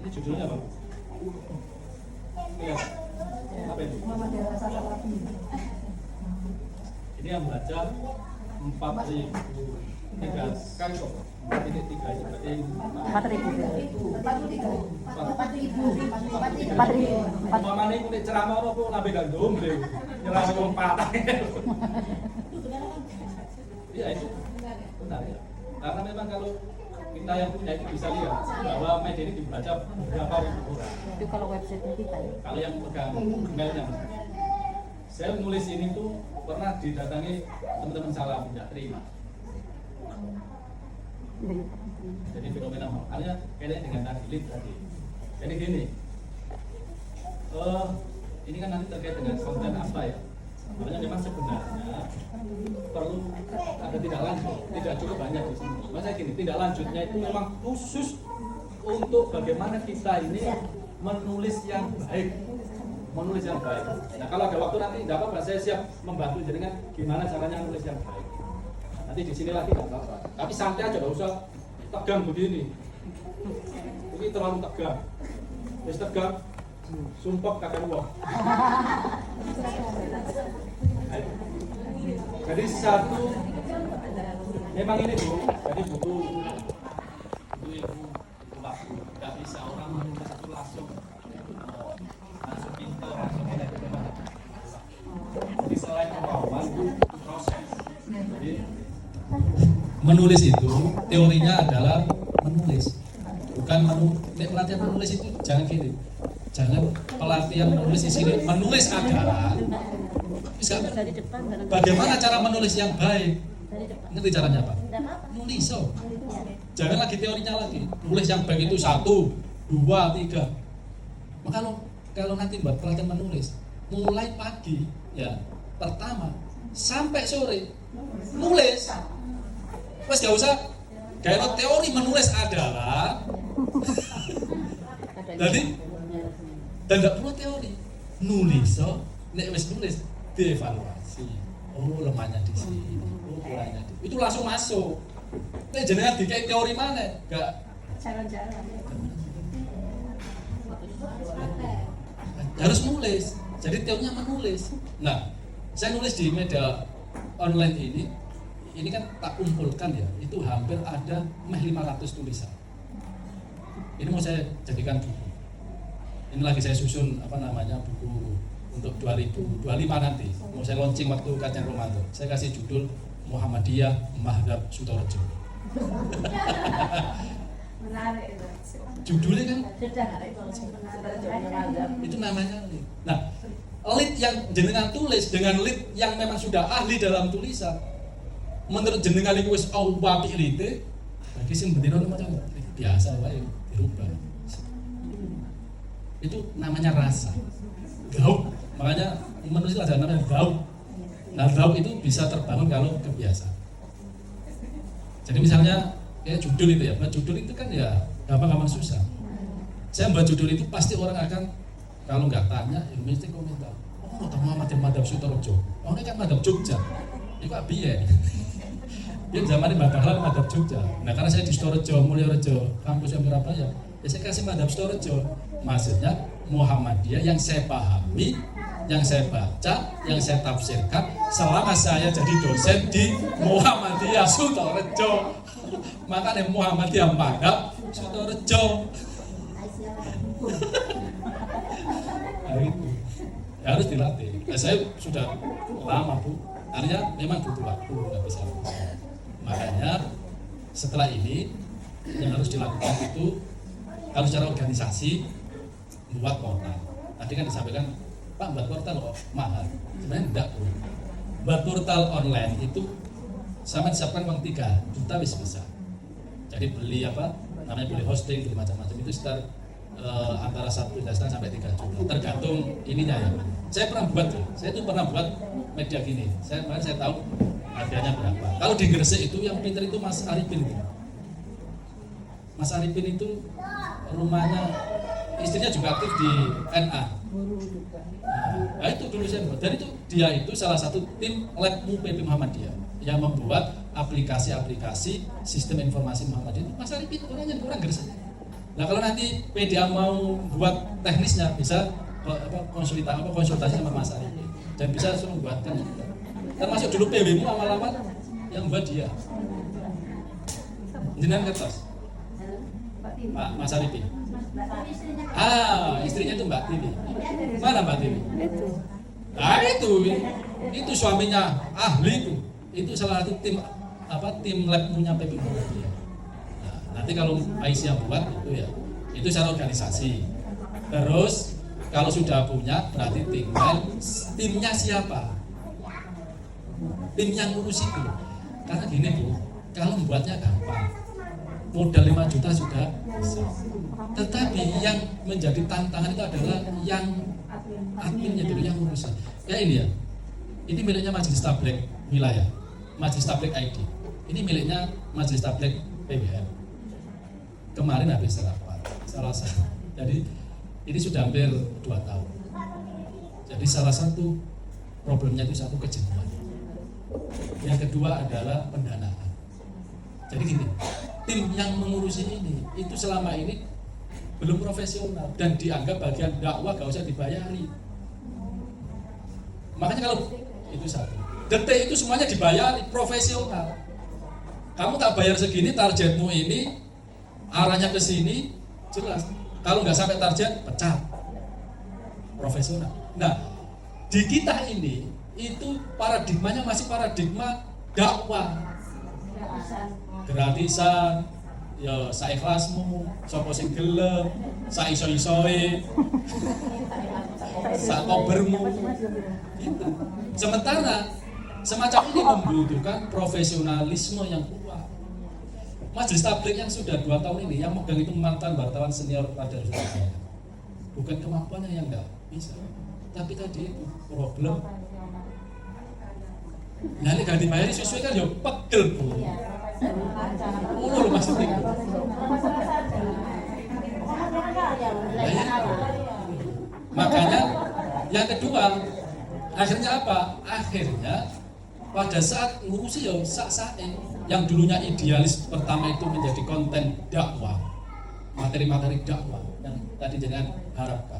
Ini judulnya apa? Iya. Apa ini? Ini yang baca 4.000 tiga kali kok. Ini 3 itu berarti 4.000. Mamane ku nek ceramah ora kok lambe gandum lho. Nyerang wong patah. Iya itu benar ya. Karena memang kalau kita yang punya itu bisa lihat bahwa media ini dibaca beberapa ribu orang. Itu kalau website kita ya. Kalau yang pegang emailnya, saya nulis ini tuh pernah didatangi teman-teman salah tidak terima. Jadi fenomena makanya kayaknya dengan tadi tadi. Jadi gini, ini kan nanti terkait dengan konten apa ya? Makanya memang sebenarnya perlu ada tidak lanjut, tidak cukup banyak di sini. Masa gini, tidak lanjutnya itu memang khusus untuk bagaimana kita ini menulis yang baik, menulis yang baik. Nah kalau ada waktu nanti tidak apa-apa, saya siap membantu jenengan gimana caranya menulis yang baik. Nanti di sini lagi tidak apa-apa. Tapi santai aja, tidak usah tegang begini. Ini terlalu tegang. Terus tegang, sumpah kakak uang. Jadi satu, memang ini Bu, jadi butuh ilmu waktu. Tidak bisa orang menulis itu langsung pintar, langsung enak. Jadi selain kemauan itu proses. Jadi menulis itu teorinya adalah menulis, bukan pelatihan menulis itu jangan gini, jangan pelatihan menulis di sini. Menulis adalah bagaimana cara menulis yang baik. Ngerti caranya apa? Nulis so. Jangan lagi teorinya lagi. Nulis yang baik itu 1, 2, 3. Maka kalau nanti buat pelatihan menulis, mulai pagi ya pertama sampai sore nulis. Mas gak usah kayak teori menulis adalah jadi dan gak perlu teori nulis so nek wis nulis dievaluasi, oh lemahnya di sini, oh kurangnya di itu langsung masuk. Nek jenengan dikai teori mana gak Jalan-jalan. harus nulis. Jadi teorinya menulis. Nah saya nulis di media online ini kan tak kumpulkan ya, itu hampir ada 500 tulisan. Ini mau saya jadikan buku. Ini lagi saya susun buku untuk 2025 nanti. Mau saya launching waktu kajian Ramadan. Saya kasih judul Muhammadiyah Mahdhab Sutorejo. Menarik itu. Judulnya kan Sudah itu. itu namanya lead. Nah, lead yang jenengan tulis dengan lead yang memang sudah ahli dalam tulisan, menurut jenengan itu wis apik lite, bagi sing bendina macam biasa wae dirubah. Itu namanya rasa. Gauk. Makanya manusia ada namanya gauk. Nah, gauk itu bisa terbangun kalau kebiasaan. Jadi misalnya kayak judul itu ya, buat judul itu kan ya gampang-gampang susah. Saya membuat judul itu pasti orang akan kalau nggak tanya, ya mesti komentar. Oh, tamu madhab Sutorejo. Oh, ini kan madhab Jogja. Itu abi ya. Dia zamannya Mbak Dahlan madhab Jogja. Nah, karena saya di Sutorejo, Mulyorejo, kampus yang berapa ya? Ya saya kasih madhab Sutorejo. Maksudnya Muhammadiyah yang saya pahami, yang saya baca, yang saya tafsirkan selama saya jadi dosen di Muhammadiyah Sutorejo. Makanya Muhammadiyah madhab Sutorejo. Nah, itu ya, harus dilatih. Nah, saya sudah lama Bu, artinya memang butuh waktu, nggak bisa. Makanya setelah ini yang harus dilakukan itu kalau secara organisasi buat portal. Tadi kan disampaikan Pak buat portal kok mahal. Sebenarnya enggak Bu. Buat portal online itu sama disiapkan uang 3 juta bisa. Jadi beli apa? Namanya beli hosting, beli macam-macam itu sekitar antara 1,5 sampai 3 juta tergantung ininya ya. Saya pernah buat tuh, saya itu pernah buat media gini. Saya tahu harganya berapa. Kalau di Gresik itu yang pinter itu Mas Arifin. Mas Arifin itu rumahnya istrinya juga aktif di NA. Nah, itu dulu saya buat. Dan itu dia itu salah satu tim labmu PP Muhammadiyah yang membuat aplikasi-aplikasi sistem informasi Muhammadiyah itu Mas Arifin orang Gresik. Nah kalau nanti PDA mau buat teknisnya bisa konsultasi sama Mas Arifin dan bisa suruh buatkan juga. Termasuk dulu PW-mu awal-awal yang buat dia. Jenengan kertas. Pak Mas Arifin. Istrinya itu Mbak Tiwi. Mana Mbak Tiwi? Itu suaminya ahli itu. Itu salah satu tim labnya PP Muhammadiyah. Nanti kalau Aisyah buat itu ya, itu secara organisasi. Terus kalau sudah punya berarti tinggal timnya siapa? Tim yang ngurus itu. Karena gini Bu, kalau membuatnya gampang, modal 5 juta sudah bisa. Tetapi yang menjadi tantangan itu adalah yang adminnya dulu yang ngurusnya. Kayak ini ya, ini miliknya Majelis Tabligh Wilayah, Majelis Tabligh ID. Ini miliknya Majelis Tabligh PBM. Kemarin habis rapat salah satu, jadi ini sudah hampir 2 tahun. Jadi salah satu problemnya itu satu kejenuhan, yang kedua adalah pendanaan. Jadi gini, tim yang mengurusi ini itu selama ini belum profesional dan dianggap bagian dakwah gak usah dibayari. Makanya kalau itu satu, detik itu semuanya dibayari profesional. Kamu tak bayar segini, targetmu ini arahnya ke sini, jelas. Kalau nggak sampai target, pecat. Profesional. Nah, di kita ini itu paradigmanya masih paradigma dakwah. Gratisan, ya saikhlasmu, sapa sing gelem, saiso-isoe, sakobermu. Gitu. Sementara semacam ini membutuhkan profesionalisme yang kuat. Majelis Tabligh yang sudah 2 tahun ini yang megang itu mantan wartawan senior pada Surabaya. Bukan kemampuannya yang enggak bisa, tapi tadi itu problem. Nah ini ganti bayar sesuai kan ya pegel Bu. Loh maksudnya. Makanya yang kedua akhirnya apa? Akhirnya pada saat ngurusi ya sak-sae yang dulunya idealis pertama itu menjadi konten dakwah, materi-materi dakwah yang tadi jangan harapkan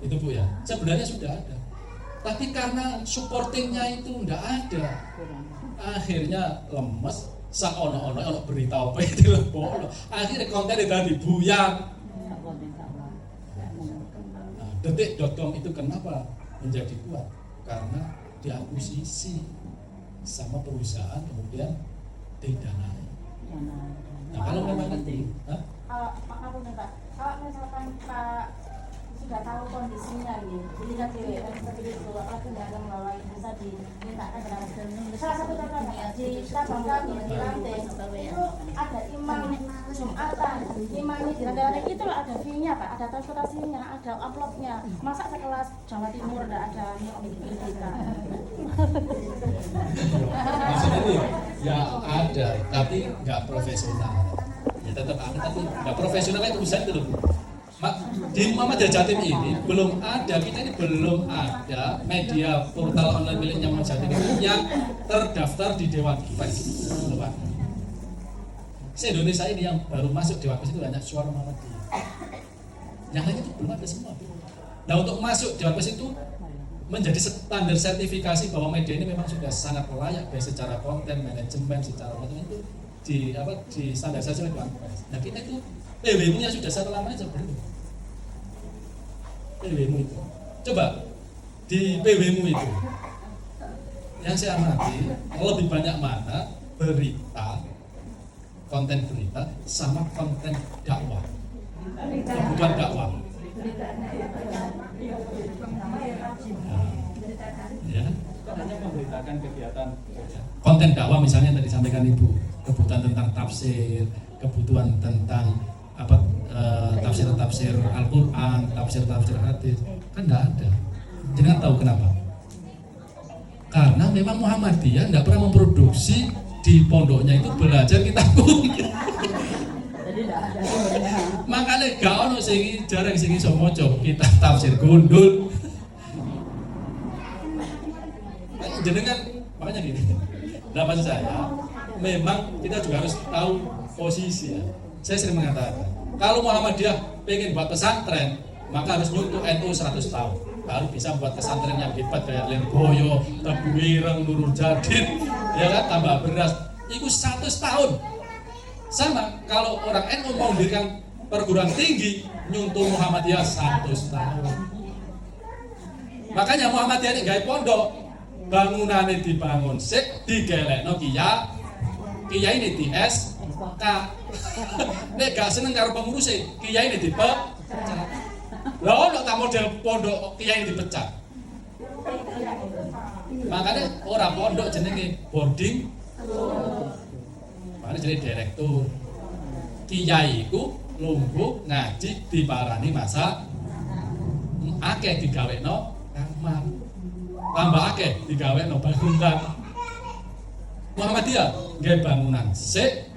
itu Bu ya, sebenarnya sudah ada, tapi karena supportingnya itu enggak ada, akhirnya lemes, sak ono berita apa itu lebono, akhirnya konten itu buyar. Nah, detik.com itu kenapa menjadi kuat? Karena diakuisisi sama perusahaan kemudian tidak naik. Nah kalau memang nanti maaf Pak, kalau misalkan Pak sudah tahu kondisinya nih, jadi kan seperti itu, apalagi nggak mengelola bisa dimintakan dengan salah satu contoh di cabang kami di lantai itu ada imam Jumatan, imam di lantai itu ada fee-nya Pak, ada transportasinya, ada amplopnya. Masa sekelas Jawa Timur nggak ada yang kita? Maksudnya itu ya ada, tapi nggak profesional. Ya tetap ada, tapi nggak profesional itu urusan itu loh. Di Muhammadiyah Jatim ini belum ada, kita ini belum ada media portal online miliknya Muhammadiyah Jatim ini yang terdaftar di Dewan Pers. Se-Indonesia ini yang baru masuk Dewan Pers itu hanya Suara Muhammadiyah. Yang lain itu belum ada semua. Nah untuk masuk Dewan Pers itu menjadi standar sertifikasi bahwa media ini memang sudah sangat layak baik secara konten, manajemen, secara macam itu di standarisasi oleh Dewan Pers. Nah kita itu PW-nya sudah satu lama aja belum. PW-mu itu, coba di PW-mu itu, yang saya amati lebih banyak mana berita, konten berita sama konten dakwah, kebutuhan dakwah. Ya. Hanya memberitakan kegiatan Konten dakwah misalnya yang tadi disampaikan Ibu, kebutuhan tentang tafsir, kebutuhan tentang tafsir Al-Quran, tafsir hadis, kan tidak ada. Jangan tahu kenapa? Karena memang Muhammadiyah tidak pernah memproduksi di pondoknya itu belajar kitab kuning. Makanya gak ono sing jarang sing iso maca kitab tafsir gundul. Jenengan makanya gini. Dapat saya, memang kita juga harus tahu posisi ya. Saya sering mengatakan, kalau Muhammadiyah pengen buat pesantren, maka harus nyuntuk NU 100 tahun. Baru bisa buat pesantren yang hebat kayak Lirboyo, Tebu Ireng, Nurul Jadid, ya kan, tambah beras. Itu 100 tahun. Sama kalau orang NU mau mendirikan perguruan tinggi, nyuntuk Muhammadiyah 100 tahun. Makanya Muhammadiyah ini gawe pondok, bangunannya dibangun sik, digelekno kiai ini di SK. Nek gak seneng karo pengurusnya, kiai ini dipecat. Lah ono tak model pondok kiai ini dipecat. Makanya orang pondok jenenge boarding, makanya jadi direktur. Kiai iku lungguh ngaji diparani masa akeh digawekno kamar. Tambah akeh digawekno bangunan. Muhammadiyah gawe bangunan sik,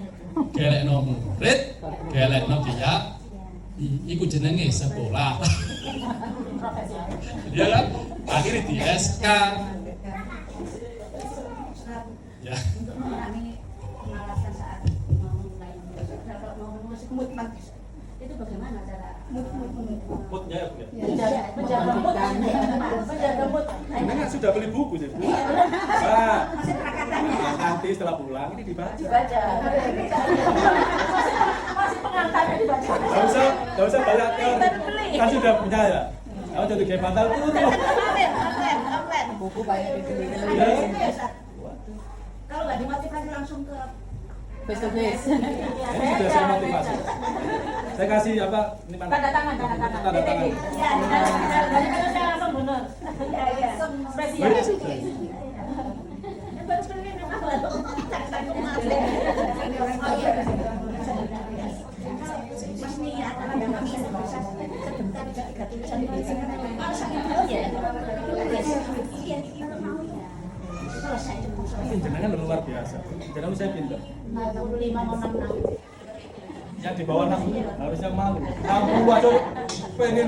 gelekno murid, gelekno kiai, iku jenenge sekolah. Ya kan? Akhirnya di SK. Ya. Untuk mengurangi pengalasan saat mau musik mood itu bagaimana cara moodnya ya Bu ya? menjaga mood Ini kan sudah beli buku sih Bu. Nanti setelah pulang ini dibaca. masih pengantarnya dibaca. Gak usah banyak kan sudah punya ya. Kalau jadi kayak bantal tuh. Buku banyak dibeli. Kalau nggak dimotivasi langsung ke Face to face. Ini sudah saya motivasi. Saya kasih apa? Ini mana? tanda tangan. Tanda tangan. Ya, saya langsung benar. Iya. Spesial. Baru sekali memang baru. Mas Nia adalah kami sebentar juga tulisan Jenengan luar biasa. Jenengan saya pintar. 65 mau 66. Yang di bawah 60 harusnya malu. 60 aja pengen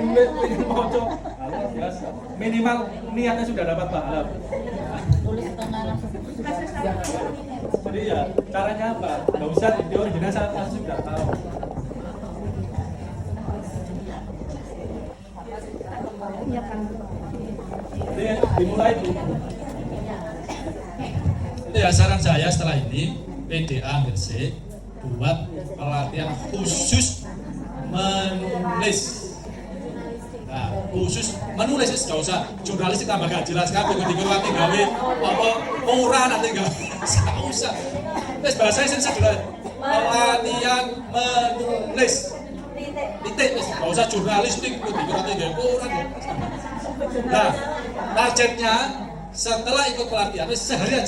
moco. Luar biasa. Minimal niatnya sudah dapat pahala. Tulis tengah langsung. Jadi ya caranya apa? Gak usah video original saya sudah tahu. Jadi dimulai dulu. Ya saran saya setelah ini PDA Gresik buat pelatihan khusus menulis. Nah, khusus menulis gak usah jurnalis tambah gak jelas kabeh ketika nanti gawe apa ora nanti gak usah. Wis bahasa sing sederhana. Pelatihan menulis nulis. Titik, nggak usah jurnalistik, dikira tiga orang ya. Nah, targetnya setelah ikut pelatihan, sehari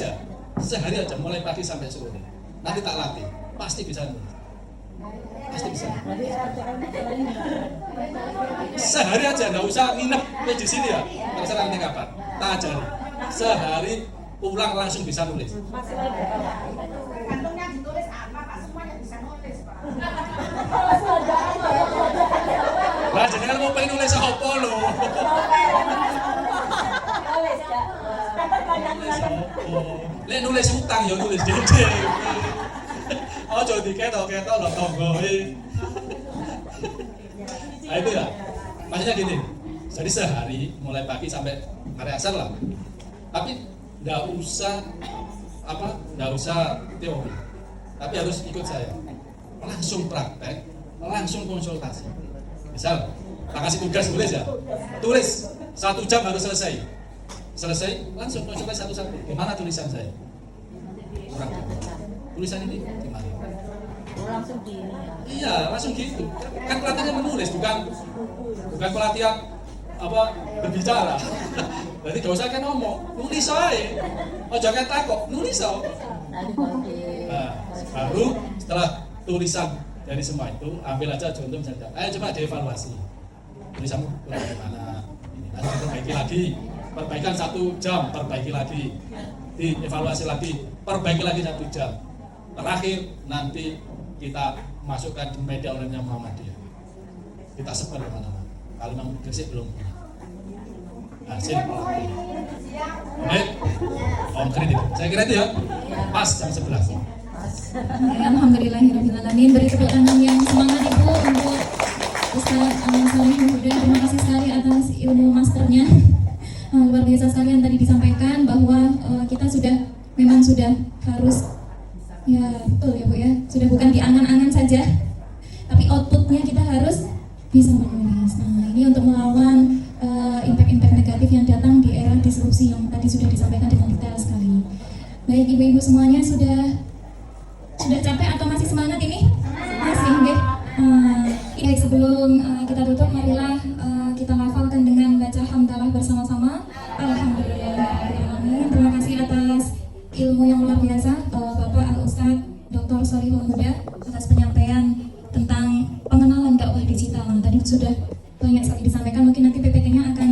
aja, mulai pagi sampai sore. Nanti tak latih, pasti bisa nulis. Pasti bisa. Sehari aja, nggak usah nginep di sini ya. Terserah nanti kapan. Tak ajari. Sehari pulang langsung bisa nulis. Kantongnya ditulis apa Pak? Semuanya bisa nulis Pak. Lah jenengan mau pengen nulis apa lho? Nulis ya. Lek nulis utang ya nulis dhewe. Ojo diketok-ketok lho tonggoe. Nah itu ya. Maksudnya gini. Jadi sehari mulai pagi sampai hari asar lah. Tapi enggak usah teori. Tapi harus ikut saya. Langsung praktek, langsung konsultasi. Misal, tak kasih tugas tulis ya. Tulis 1 jam harus selesai. Selesai, langsung konsultasi satu-satu. Gimana tulisan saya? Kurang. Tulisan ini gimana? Langsung gini ya. Iya, langsung gitu. Kan pelatihannya menulis, bukan pelatihan berbicara. Berarti gak usah kan ngomong, nulis aja. Oh jangan takut, nulis aja. Nah, baru setelah tulisan dari semua itu, ambil aja contoh misalnya. Ayo coba dievaluasi. Tulisanmu kurang gimana? Ini nanti perbaiki lagi. Perbaikan 1 jam, perbaiki lagi. Dievaluasi lagi, perbaiki lagi 1 jam. Terakhir nanti kita masukkan di media online Muhammadiyah. Kita sebar ke mana-mana. Kalau memang Gresik belum punya. Hasil baik, Om kredit. Saya kira itu ya, pas jam 11. Alhamdulillahirrahmanirrahim. Beri tepuk tangan yang semangat Ibu untuk Ustaz Aman Salih Huda. Terima kasih sekali atas ilmu masternya. Luar biasa sekali yang tadi disampaikan bahwa kita memang sudah harus, ya betul ya Bu ya, sudah bukan di angan-angan saja, tapi outputnya kita harus bisa menulis. Nah ini untuk melawan impact-impact negatif yang datang di era disrupsi yang tadi sudah disampaikan dengan detail sekali. Baik ibu-ibu semuanya sudah capek atau masih semangat ini? Masih, nggih. Baik sebelum kita tutup, marilah kita hafalkan dengan baca hamdalah bersama-sama. Alhamdulillahirrahmanirrahim. Terima kasih atas ilmu yang luar biasa Bapak Al-Ustadz Dr. Sholihul Huda atas penyampaian tentang pengenalan dakwah digital. Tadi sudah banyak sekali disampaikan, mungkin nanti PPT-nya akan